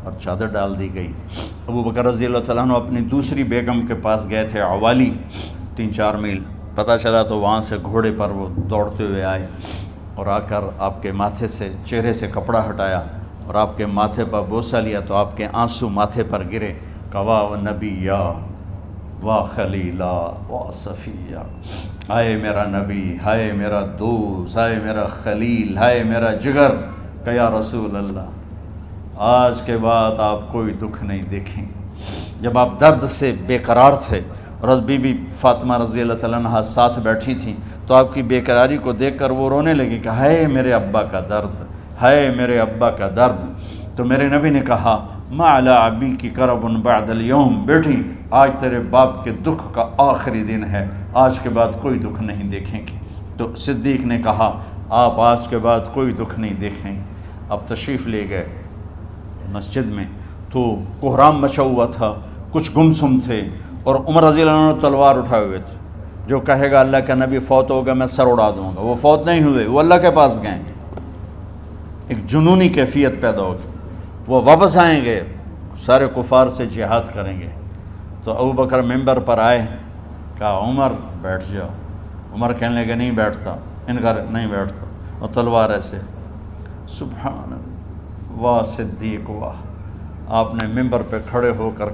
اور چادر ڈال دی گئی۔ ابو بکر رضی اللہ تعالیٰ عنہ اپنی دوسری بیگم کے پاس گئے تھے عوالی، 3-4 میل، پتہ چلا تو وہاں سے گھوڑے پر وہ دوڑتے ہوئے آئے اور آ کر آپ کے ماتھے سے چہرے سے کپڑا ہٹایا اور آپ کے ماتھے پر بوسہ لیا تو آپ کے آنسو ماتھے پر گرے، کہ واہ نبیّا واہ خلیلا واہ صفیہ، ہائے میرا نبی، ہائے میرا دوست، ہائے میرا خلیل، ہائے میرا جگر، کہ یا رسول اللہ آج کے بعد آپ کوئی دکھ نہیں دیکھیں۔ جب آپ درد سے بے قرار تھے اور بی بی فاطمہ رضی اللہ تعالیٰ عنہ ساتھ بیٹھی تھیں تو آپ کی بے قراری کو دیکھ کر وہ رونے لگی کہ ہائے میرے ابا کا درد، ہائے میرے ابا کا درد۔ تو میرے نبی نے کہا ما علی ابی کی کرب بعد اليوم، بیٹی آج تیرے باپ کے دکھ کا آخری دن ہے، آج کے بعد کوئی دکھ نہیں دیکھیں گے۔ تو صدیق نے کہا آپ آج کے بعد کوئی دکھ نہیں دیکھیں گے۔ اب تشریف لے گئے مسجد میں تو کوہرام مچا ہوا تھا، کچھ گمسم تھے اور عمر رضی اللہ عنہ تلوار اٹھائے ہوئے تھے، جو کہے گا اللہ کا نبی فوت ہو گیا میں سر اڑا دوں گا، وہ فوت نہیں ہوئے، وہ اللہ کے پاس گئے، ایک جنونی کیفیت پیدا ہوگی، وہ واپس آئیں گے، سارے کفار سے جہاد کریں گے۔ تو ابو بکر ممبر پر آئے، کہا عمر بیٹھ جاؤ، عمر کہنے لگے نہیں بیٹھتا، انکار نہیں بیٹھتا، اور تلوار ایسے، سبحان اللہ، واہ صدیق واہ۔ آپ نے ممبر پہ کھڑے ہو کر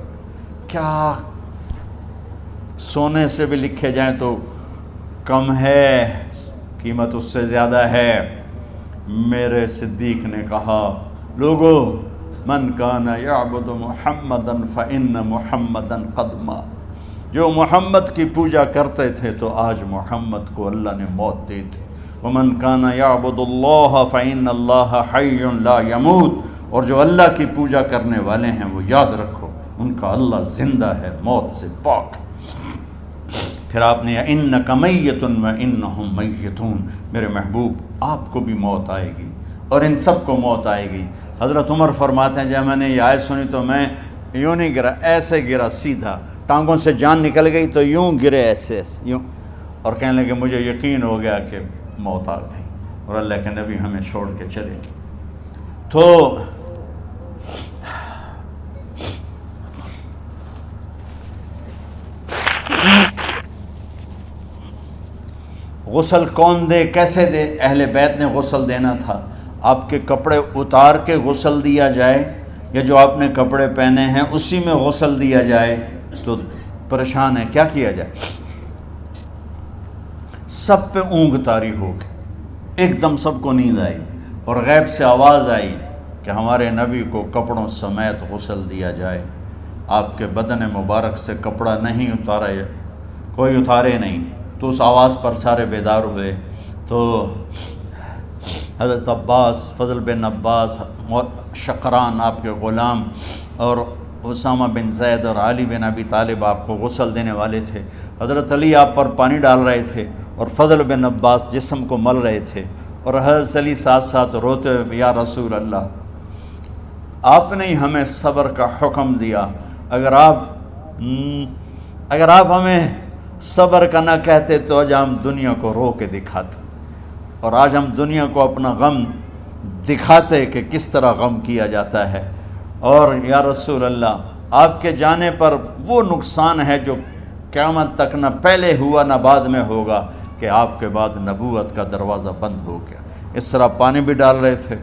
کیا سونے سے بھی لکھے جائیں تو کم ہے، قیمت اس سے زیادہ ہے۔ میرے صدیق نے کہا لوگو من کان یعبد محمدا فإن محمدا قد مات، جو محمد کی پوجا کرتے تھے تو آج محمد کو اللہ نے موت دی تھی۔ ومن کان یعبد اللہ فإن اللہ حی لا یموت، اور جو اللہ کی پوجا کرنے والے ہیں وہ یاد رکھو ان کا اللہ زندہ ہے، موت سے پاک۔ پھر آپ نے اِنَّکَ مَیَّتٌ وَإِنَّهُمْ مَیَّتُونَ، میرے محبوب آپ کو بھی موت آئے گی اور ان سب کو موت آئے گی۔ حضرت عمر فرماتے ہیں جب میں نے یہ آیت سنی تو میں یوں نہیں گرا، ایسے گرا سیدھا، ٹانگوں سے جان نکل گئی تو یوں گرے ایسے یوں، اور کہنے لگے مجھے یقین ہو گیا کہ موت آ گئی اور اللہ کے نبی ہمیں چھوڑ کے چلے گئے۔ تو غسل کون دے، کیسے دے؟ اہل بیت نے غسل دینا تھا۔ آپ کے کپڑے اتار کے غسل دیا جائے یا جو آپ نے کپڑے پہنے ہیں اسی میں غسل دیا جائے تو پریشان ہے، کیا کیا جائے؟ سب پہ اونگ طاری ہو گئی، ایک دم سب کو نیند آئی اور غیب سے آواز آئی کہ ہمارے نبی کو کپڑوں سمیت غسل دیا جائے۔ آپ کے بدن مبارک سے کپڑا نہیں اتارا، کوئی اتارے نہیں، تو اس آواز پر سارے بیدار ہوئے۔ تو حضرت عباس، فضل بن عباس، شقران آپ کے غلام، اور اسامہ بن زید اور علی بن ابی طالب آپ کو غسل دینے والے تھے۔ حضرت علی آپ پر پانی ڈال رہے تھے اور فضل بن عباس جسم کو مل رہے تھے، اور حضرت علی ساتھ ساتھ روتے ہوئے یا رسول اللہ آپ نے ہمیں صبر کا حکم دیا، اگر آپ ہمیں صبر کا نہ کہتے تو آج ہم دنیا کو رو کے دکھاتے، اور آج ہم دنیا کو اپنا غم دکھاتے کہ کس طرح غم کیا جاتا ہے۔ اور یا رسول اللہ آپ کے جانے پر وہ نقصان ہے جو قیامت تک نہ پہلے ہوا نہ بعد میں ہوگا، کہ آپ کے بعد نبوت کا دروازہ بند ہو گیا۔ اس طرح پانی بھی ڈال رہے تھے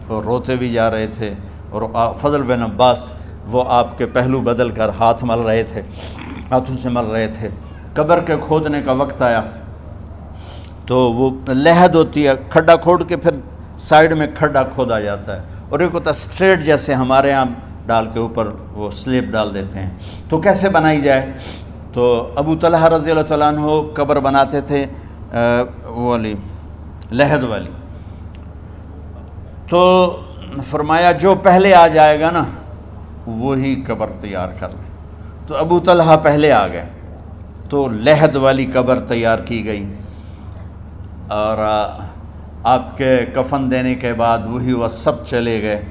اور روتے بھی جا رہے تھے، اور فضل بن عباس وہ آپ کے پہلو بدل کر ہاتھ مل رہے تھے، ہاتھوں سے مل رہے تھے۔ قبر کے کھودنے کا وقت آیا تو وہ لحد ہوتی ہے، کھڈا کھود کے پھر سائیڈ میں کھڈا کھودا جاتا ہے، اور ایک ہوتا اسٹریٹ جیسے ہمارے ہاں ڈال کے اوپر وہ سلیب ڈال دیتے ہیں، تو کیسے بنائی جائے؟ تو ابو طلحہ رضی اللہ تعالیٰ عنہ قبر بناتے تھے وہ والی لحد والی، تو فرمایا جو پہلے آ جائے گا نا وہی قبر تیار کر لے، تو ابو طلحہ پہلے آ گئے، تو لحد والی قبر تیار کی گئی، اور آپ کے کفن دینے کے بعد وہی وہ سب چلے گئے۔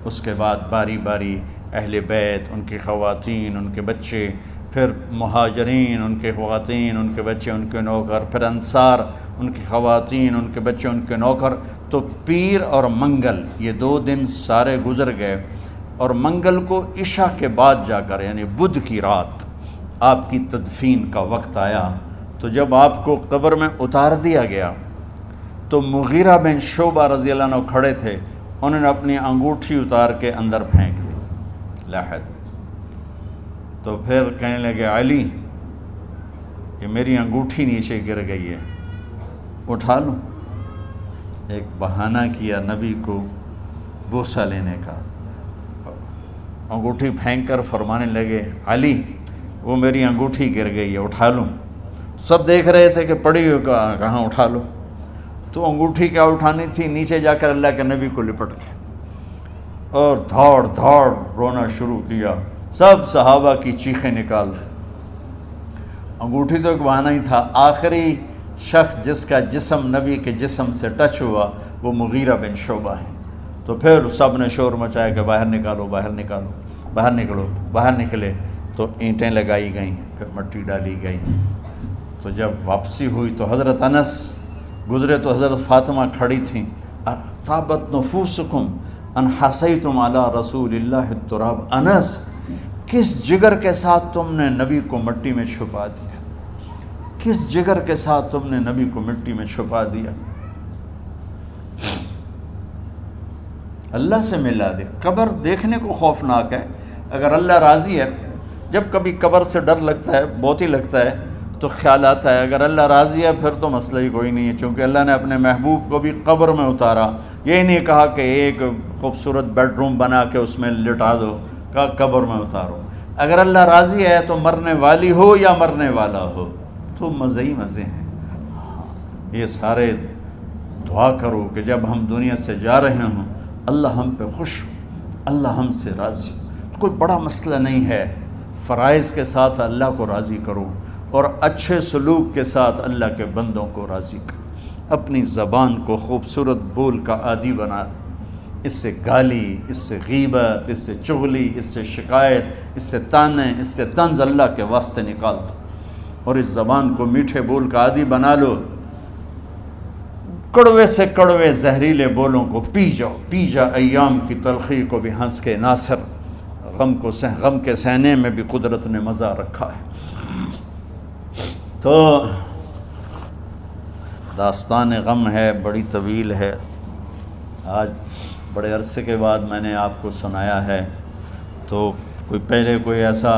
اس کے بعد باری باری اہل بیت، ان کی خواتین، ان کے بچے، پھر مہاجرین، ان کے خواتین، ان کے بچے، ان کے نوکر، پھر انصار، ان کی خواتین، ان کے بچے، ان کے نوکر۔ تو پیر اور منگل یہ 2 دن سارے گزر گئے، اور منگل کو عشاء کے بعد جا کر یعنی بدھ کی رات آپ کی تدفین کا وقت آیا۔ تو جب آپ کو قبر میں اتار دیا گیا تو مغیرہ بن شعبہ رضی اللہ عنہ کھڑے تھے، انہوں نے اپنی انگوٹھی اتار کے اندر پھینک دی لحد۔ تو پھر کہنے لگے علی کہ میری انگوٹھی نیچے گر گئی ہے، اٹھا لوں۔ ایک بہانہ کیا نبی کو بوسہ لینے کا، انگوٹھی پھینک کر فرمانے لگے علی وہ میری انگوٹھی گر گئی ہے، اٹھا لوں۔ سب دیکھ رہے تھے کہ پڑی ہوئی کہاں اٹھا لو۔ تو انگوٹھی کیا اٹھانی تھی، نیچے جا کر اللہ کے نبی کو لپٹ کے اور دھاڑ دھاڑ رونا شروع کیا، سب صحابہ کی چیخیں نکال دی۔ انگوٹھی تو ایک بہانہ ہی تھا، آخری شخص جس کا جسم نبی کے جسم سے ٹچ ہوا وہ مغیرہ بن شعبہ ہے۔ تو پھر سب نے شور مچایا کہ باہر نکالو، باہر نکالو، باہر نکلو۔ باہر نکلے تو اینٹیں لگائی گئیں، پھر مٹی ڈالی گئی۔ تو جب واپسی ہوئی تو حضرت انس گزرے تو حضرت فاطمہ کھڑی تھیں، طابت نفوسکم ان حسیتم علی رسول اللہ التراب۔ انس کس جگر کے ساتھ تم نے نبی کو مٹی میں چھپا دیا، کس جگر کے ساتھ تم نے نبی کو مٹی میں چھپا دیا۔ اللہ سے ملا دے۔ قبر دیکھنے کو خوفناک ہے، اگر اللہ راضی ہے، جب کبھی قبر سے ڈر لگتا ہے، بہت ہی لگتا ہے، تو خیال آتا ہے اگر اللہ راضی ہے پھر تو مسئلہ ہی کوئی نہیں ہے، چونکہ اللہ نے اپنے محبوب کو بھی قبر میں اتارا۔ یہ نہیں کہا کہ ایک خوبصورت بیڈ روم بنا کے اس میں لٹا دو، کہا قبر میں اتارو۔ اگر اللہ راضی ہے تو مرنے والی ہو یا مرنے والا ہو تو مزے ہی مزے ہیں۔ یہ سارے دعا کرو کہ جب ہم دنیا سے جا رہے ہوں اللہ ہم پہ خوش ہو، اللہ ہم سے راضی ہو۔ کوئی بڑا مسئلہ نہیں ہے، فرائض کے ساتھ اللہ کو راضی کرو اور اچھے سلوک کے ساتھ اللہ کے بندوں کو راضی کرو۔ اپنی زبان کو خوبصورت بول کا عادی بنا، اس سے گالی، اس سے غیبت، اس سے چغلی، اس سے شکایت، اس سے تانے، اس سے طنز اللہ کے واسطے نکال دو، اور اس زبان کو میٹھے بول کا عادی بنا لو۔ کڑوے سے کڑوے زہریلے بولوں کو پی جاؤ، پی جا ایام کی تلخی کو بھی ہنس کے ناصر، غم کے سہنے میں بھی قدرت نے مزہ رکھا ہے۔ تو داستان غم ہے، بڑی طویل ہے، آج بڑے عرصے کے بعد میں نے آپ کو سنایا ہے، تو پہلے کوئی ایسا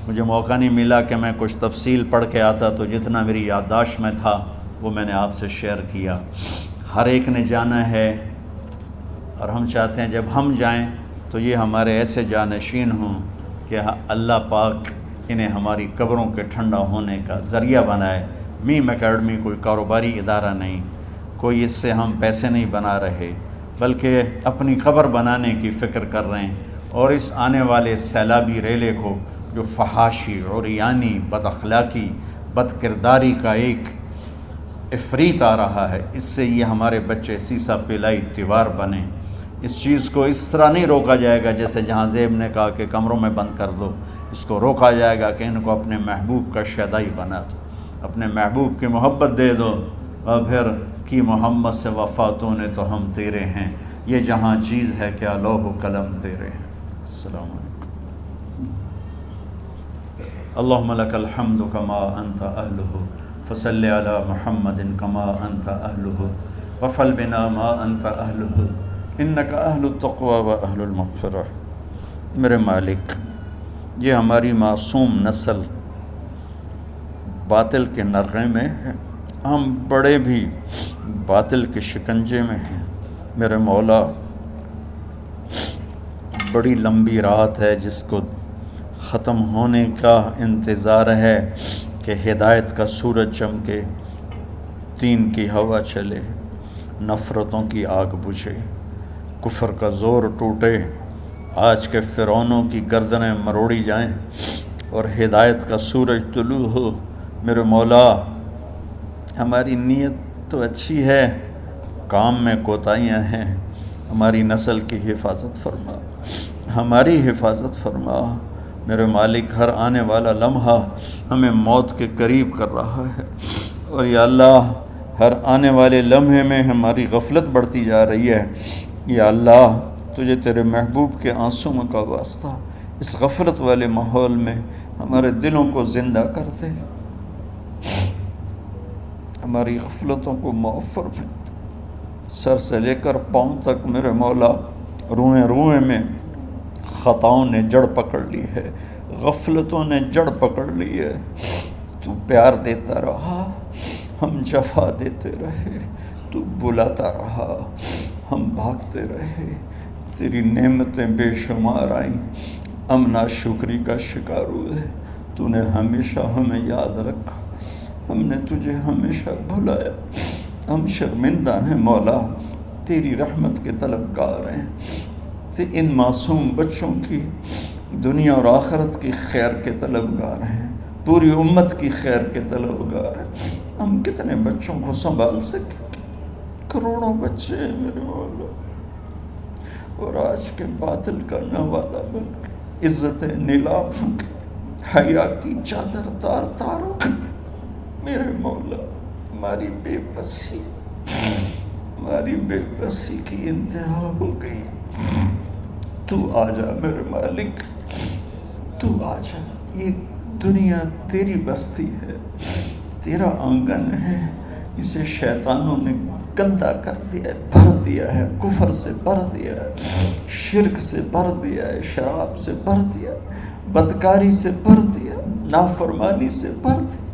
مجھے موقع نہیں ملا کہ میں کچھ تفصیل پڑھ کے آتا، تو جتنا میری یادداشت میں تھا وہ میں نے آپ سے شیئر کیا۔ ہر ایک نے جانا ہے، اور ہم چاہتے ہیں جب ہم جائیں تو یہ ہمارے ایسے جانشین ہوں کہ اللہ پاک انہیں ہماری قبروں کے ٹھنڈا ہونے کا ذریعہ بنائے۔ میم اکیڈمی کوئی کاروباری ادارہ نہیں، کوئی اس سے ہم پیسے نہیں بنا رہے، بلکہ اپنی قبر بنانے کی فکر کر رہے ہیں، اور اس آنے والے سیلابی ریلے کو جو فحاشی، عریانی، بد اخلاقی، بد کرداری کا ایک افریت آ رہا ہے، اس سے یہ ہمارے بچے سیسا پلائی دیوار بنیں۔ اس چیز کو اس طرح نہیں روکا جائے گا جیسے جہاں زیب نے کہا کہ کمروں میں بند کر دو، اس کو روکا جائے گا کہ ان کو اپنے محبوب کا شیدائی بنا دو، اپنے محبوب کی محبت دے دو، اور پھر کی محمد سے وفاتوں نے تو ہم تیرے ہیں، یہ جہاں چیز ہے کیا لوح و قلم تیرے ہیں۔ السلام علیکم۔ اللہم لک الحمد کما انت اہلہ فصل علی محمد کما انت اہلہ وفل بنا ما انت اہلہ انک اہل التقوی و اہل المغفرہ۔ میرے مالک، یہ ہماری معصوم نسل باطل کے نرغے میں ہے، ہم بڑے بھی باطل کے شکنجے میں ہیں۔ میرے مولا، بڑی لمبی رات ہے جس کو ختم ہونے کا انتظار ہے کہ ہدایت کا سورج چمکے، دین کی ہوا چلے، نفرتوں کی آگ بجھے، کفر کا زور ٹوٹے، آج کے فرعونوں کی گردنیں مروڑی جائیں، اور ہدایت کا سورج طلوع ہو۔ میرے مولا ہماری نیت تو اچھی ہے، کام میں کوتاہیاں ہیں، ہماری نسل کی حفاظت فرما، ہماری حفاظت فرما۔ میرے مالک ہر آنے والا لمحہ ہمیں موت کے قریب کر رہا ہے، اور یا اللہ ہر آنے والے لمحے میں ہماری غفلت بڑھتی جا رہی ہے۔ یا اللہ تجھے تیرے محبوب کے آنسوؤں کا واسطہ اس غفلت والے ماحول میں ہمارے دلوں کو زندہ کر دے، ہماری غفلتوں کو معاف فرما۔ سر سے لے کر پاؤں تک میرے مولا روئیں روئیں میں خطاؤں نے جڑ پکڑ لی ہے، غفلتوں نے جڑ پکڑ لی ہے۔ تو پیار دیتا رہا، ہم جفا دیتے رہے، تو بلاتا رہا، ہم بھاگتے رہے۔ تیری نعمتیں بے شمار آئیں، ہم ناشکری کا شکار ہوئے۔ تو نے ہمیشہ ہمیں یاد رکھا، ہم نے تجھے ہمیشہ بھلایا۔ ہم شرمندہ ہیں مولا، تیری رحمت کے طلبگار ہیں، ان معصوم بچوں کی دنیا اور آخرت کی خیر کے طلبگار ہیں، پوری امت کی خیر کے طلبگار ہیں۔ ہم کتنے بچوں کو سنبھال سکیں؟ کروڑوں بچے ہیں میرے مولا، اور آج کے باطل کا نوالا بن کے عزتیں نیلام ہو کے حیا کی چادر تار تار ہو کے میرے مولا ہماری بے بسی کی انتہا ہو گئی۔ تو آجا میرے مالک، تو آجا۔ یہ دنیا تیری بستی ہے، تیرا آنگن ہے، اسے شیطانوں نے گندا کر دیا ہے، بھر دیا ہے، کفر سے بھر دیا ہے، شرک سے بھر دیا ہے، شراب سے بھر دیا ہے، بدکاری سے بھر دیا، نافرمانی سے بھر دیا،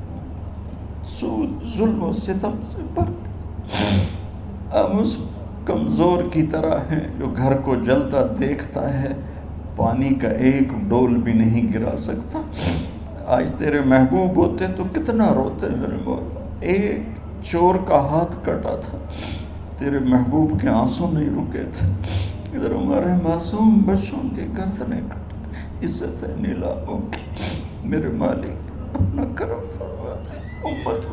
سود ظلم و ستم سے بھر دیا۔ ہم اس کمزور کی طرح ہیں جو گھر کو جلتا دیکھتا ہے، پانی کا ایک ڈول بھی نہیں گرا سکتا۔ آج تیرے محبوب ہوتے تو کتنا روتے میرے مولا۔ ایک چور کا ہاتھ کٹا تھا، تیرے محبوب کے آنسو نہیں رکے تھے۔ ادھر ہمارے معصوم بچوں کے گردنیں کٹ، عزتیں نیلاموں کی۔ میرے مالک اپنا کرم فرماتے،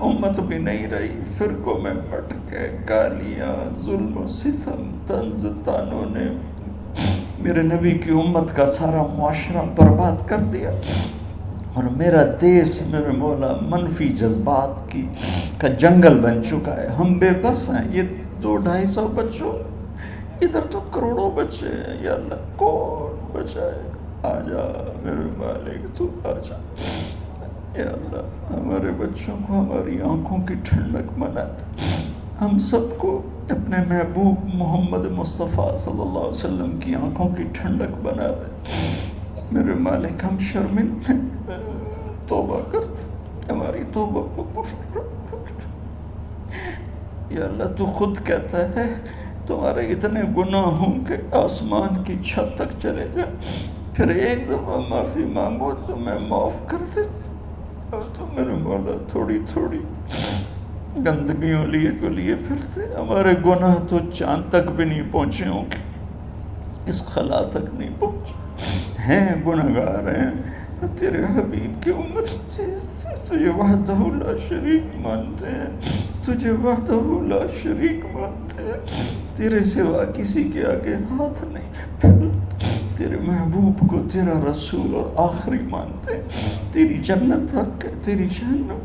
امت بھی نہیں رہی، فرقوں میں بٹ کے گالیاں، ظلم و ستم، طنز تانوں نے میرے نبی کی امت کا سارا معاشرہ برباد کر دیا، اور میرا دیس میرے مولا منفی جذبات کا جنگل بن چکا ہے۔ ہم بے بس ہیں، یہ 200-250 بچوں، ادھر تو کروڑوں بچے ہیں۔ یا اللہ کون بچائے؟ آجا میرے مالک، تو آجا۔ یا اللہ ہمارے بچوں کو ہماری آنکھوں کی ٹھنڈک بنا دے، ہم سب کو اپنے محبوب محمد مصطفیٰ صلی اللہ علیہ وسلم کی آنکھوں کی ٹھنڈک بنا دے۔ میرے مالک ہم شرمندہ ہیں، توبہ کرتے، ہماری توبہ قبول۔ یا اللہ تو خود کہتا ہے تمہارے اتنے گناہ ہوں کہ آسمان کی چھت تک چلے جائیں، پھر ایک دفعہ معافی مانگو تو میں معاف کر دیتا۔ اور تو میرے مولا تھوڑی تھوڑی گندگیوں لیے پھرتے، ہمارے گناہ تو چاند تک بھی نہیں پہنچے ہوں گے، اس خلا تک نہیں پہنچے ہیں، گناہگار ہیں۔ تیرے حبیب کی امت تجھے وحدہ لا شریک مانتے ہیں، تجھے وحدہ لا شریک مانتے ہیں، تیرے سوا کسی کے آگے ہاتھ نہیں پھیلتے، تیرے محبوب کو تیرا رسول اور آخری مانتے ہیں۔ تیری جنت حق ہے، تیری جہنم،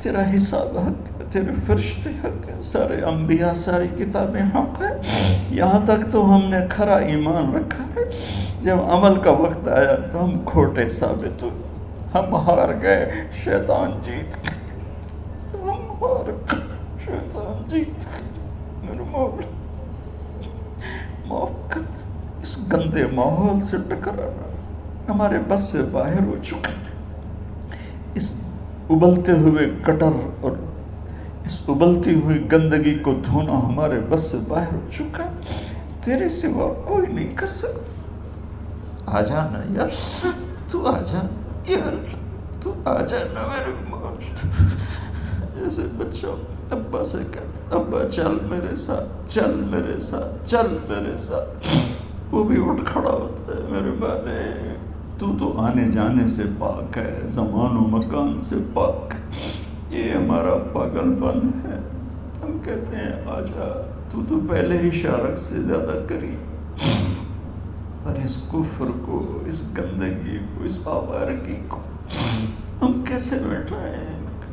تیرا حساب حق ہے، تیرے فرشتے حق ہے، سارے انبیاء ساری کتابیں حق ہے۔ یہاں تک تو ہم نے کھرا ایمان رکھا ہے، جب عمل کا وقت آیا تو ہم کھوٹے ثابت ہوئے، ہم ہار گئے، شیطان جیت گئے، ہم ہار گئے، شیطان جیت گئے۔ میرے مولا معاف کر دے، اس گندے ماحول سے ٹکرانا ہمارے بس سے باہر ہو چکا، اس ابلتے ہوئے گٹر اور اس ابلتی ہوئی گندگی کو دھونا ہمارے بس سے باہر ہو چکا، تیرے سوا کوئی نہیں کر سکتا۔ آ جانا یار، تو آ جا یار، تو آ جانا میرے مولا۔ جیسے بچہ ابا سے کہتا، ابا چل میرے ساتھ، چل میرے ساتھ، چل میرے ساتھ، وہ بھی اٹھ کھڑا ہوتا ہے۔ میرے بانے تو آنے جانے سے پاک ہے، زمان و مکان سے پاک ہے۔ یہ ہمارا پاگل پن ہے، ہم کہتے ہیں آجا، تو پہلے ہی شارک سے زیادہ قریب، پر اس کفر کو، اس گندگی کو، اس آوارگی کو ہم کیسے مٹائیں؟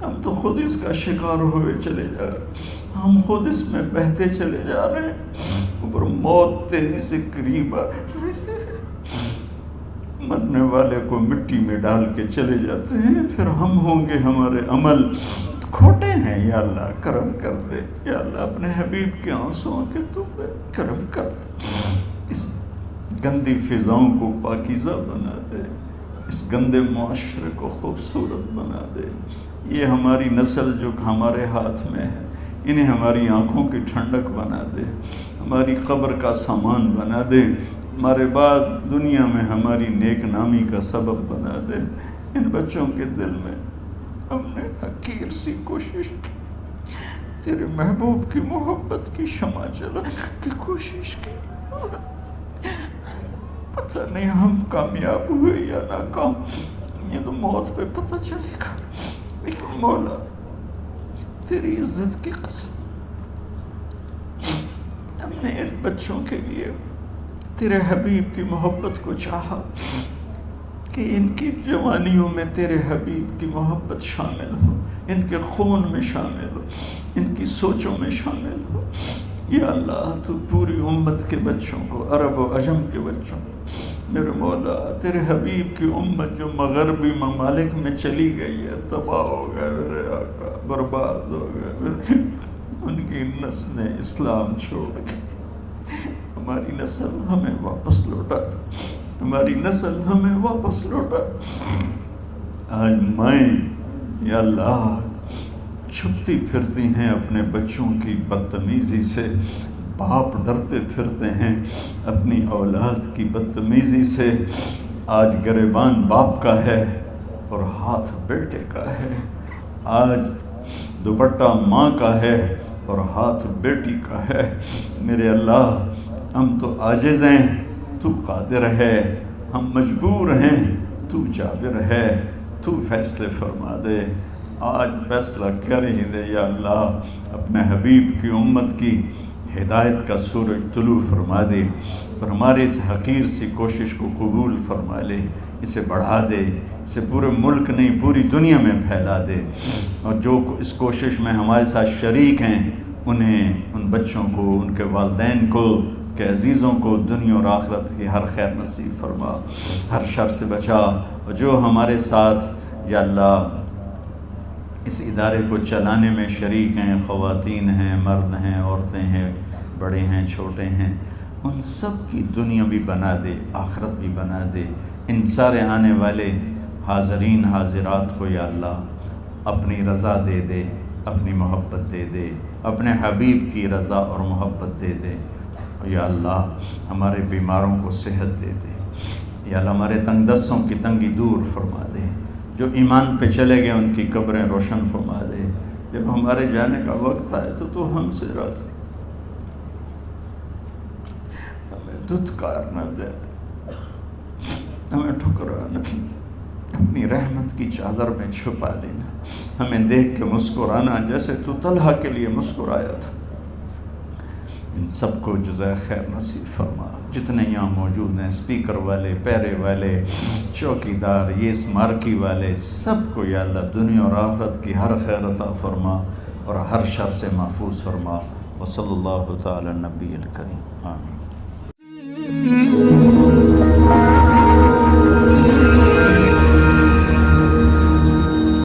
ہم تو خود اس کا شکار ہوئے چلے جا رہے ہیں، ہم خود اس میں بہتے چلے جا رہے ہیں، اوپر موت تیری سے قریب آ رہی ہے۔ مرنے والے کو مٹی میں ڈال کے چلے جاتے ہیں، پھر ہم ہوں گے ہمارے عمل کھوٹے ہیں۔ یا اللہ کرم کر دے، یا اللہ اپنے حبیب کے آنسوؤں کے تو کرم کر دے، اس گندی فضاؤں کو پاکیزہ بنا دے، اس گندے معاشرے کو خوبصورت بنا دے۔ یہ ہماری نسل جو ہمارے ہاتھ میں ہے، انہیں ہماری آنکھوں کی ٹھنڈک بنا دے، ہماری قبر کا سامان بنا دے، ہمارے بعد دنیا میں ہماری نیک نامی کا سبب بنا دے۔ ان بچوں کے دل میں ہم نے حقیر سی کوشش کی، تیرے محبوب کی محبت کی شمع جلا کی کوشش کی، پتہ نہیں ہم کامیاب ہوئے یا ناکام، یہ تو موت پہ پتہ چلے گا، لیکن مولا تیری عزت کی قسم ہم نے ان بچوں کے لیے تیرے حبیب کی محبت کو چاہا کہ ان کی جوانیوں میں تیرے حبیب کی محبت شامل ہو، ان کے خون میں شامل ہو، ان کی سوچوں میں شامل ہو۔ یا اللہ تو پوری امت کے بچوں کو، عرب و عجم کے بچوں کو، میرے مولا تیرے حبیب کی امت جو مغربی ممالک میں چلی گئی ہے، تباہ ہو گئے میرے آقا، برباد ہو گئے، ان کی نسلیں اسلام چھوڑ گئی، ہماری نسل ہمیں واپس لوٹا دے، ہماری نسل ہمیں واپس لوٹا۔ آج مائیں یا اللہ چھپتی پھرتی ہیں اپنے بچوں کی بدتمیزی سے، باپ ڈرتے پھرتے ہیں اپنی اولاد کی بدتمیزی سے۔ آج گریبان باپ کا ہے اور ہاتھ بیٹے کا ہے، آج دوپٹہ ماں کا ہے اور ہاتھ بیٹی کا ہے۔ میرے اللہ ہم تو عاجز ہیں، تو قادر ہے، ہم مجبور ہیں، تو جابر ہے، تو فیصلے فرما دے۔ آج فیصلہ کر ہی دے یا اللہ، اپنے حبیب کی امت کی ہدایت کا سورج طلوع فرما دے، اور ہمارے اس حقیر سی کوشش کو قبول فرما لے، اسے بڑھا دے، اسے پورے ملک نہیں پوری دنیا میں پھیلا دے، اور جو اس کوشش میں ہمارے ساتھ شریک ہیں انہیں، ان بچوں کو، ان کے والدین کو، کہ عزیزوں کو دنیا اور آخرت کی ہر خیر نصیب فرما، ہر شر سے بچا۔ اور جو ہمارے ساتھ یا اللہ اس ادارے کو چلانے میں شریک ہیں، خواتین ہیں، مرد ہیں، عورتیں ہیں، بڑے ہیں، چھوٹے ہیں، ان سب کی دنیا بھی بنا دے، آخرت بھی بنا دے۔ ان سارے آنے والے حاضرین حاضرات کو یا اللہ اپنی رضا دے دے، اپنی محبت دے دے، اپنے حبیب کی رضا اور محبت دے دے۔ یا اللہ ہمارے بیماروں کو صحت دے دے، یا اللہ ہمارے تنگ دستوں کی تنگی دور فرما دے، جو ایمان پہ چلے گئے ان کی قبریں روشن فرما دے۔ جب ہمارے جانے کا وقت آئے تو ہم سے راضی، ہمیں دھتکار نہ دے، ہمیں ٹھکرانا، اپنی رحمت کی چادر میں چھپا لینا، ہمیں دیکھ کے مسکرانا جیسے تو طلحہ کے لیے مسکرایا تھا۔ ان سب کو جزائے خیر نصیب فرما۔ جتنے یہاں موجود ہیں، اسپیکر والے، پیرے والے، چوکیدار، یہ اسمارکی والے، سب کو یا اللہ دنیا اور آخرت کی ہر خیر عطا فرما اور ہر شر سے محفوظ فرما۔ وصلی اللہ تعالی نبی الکریم، آمین۔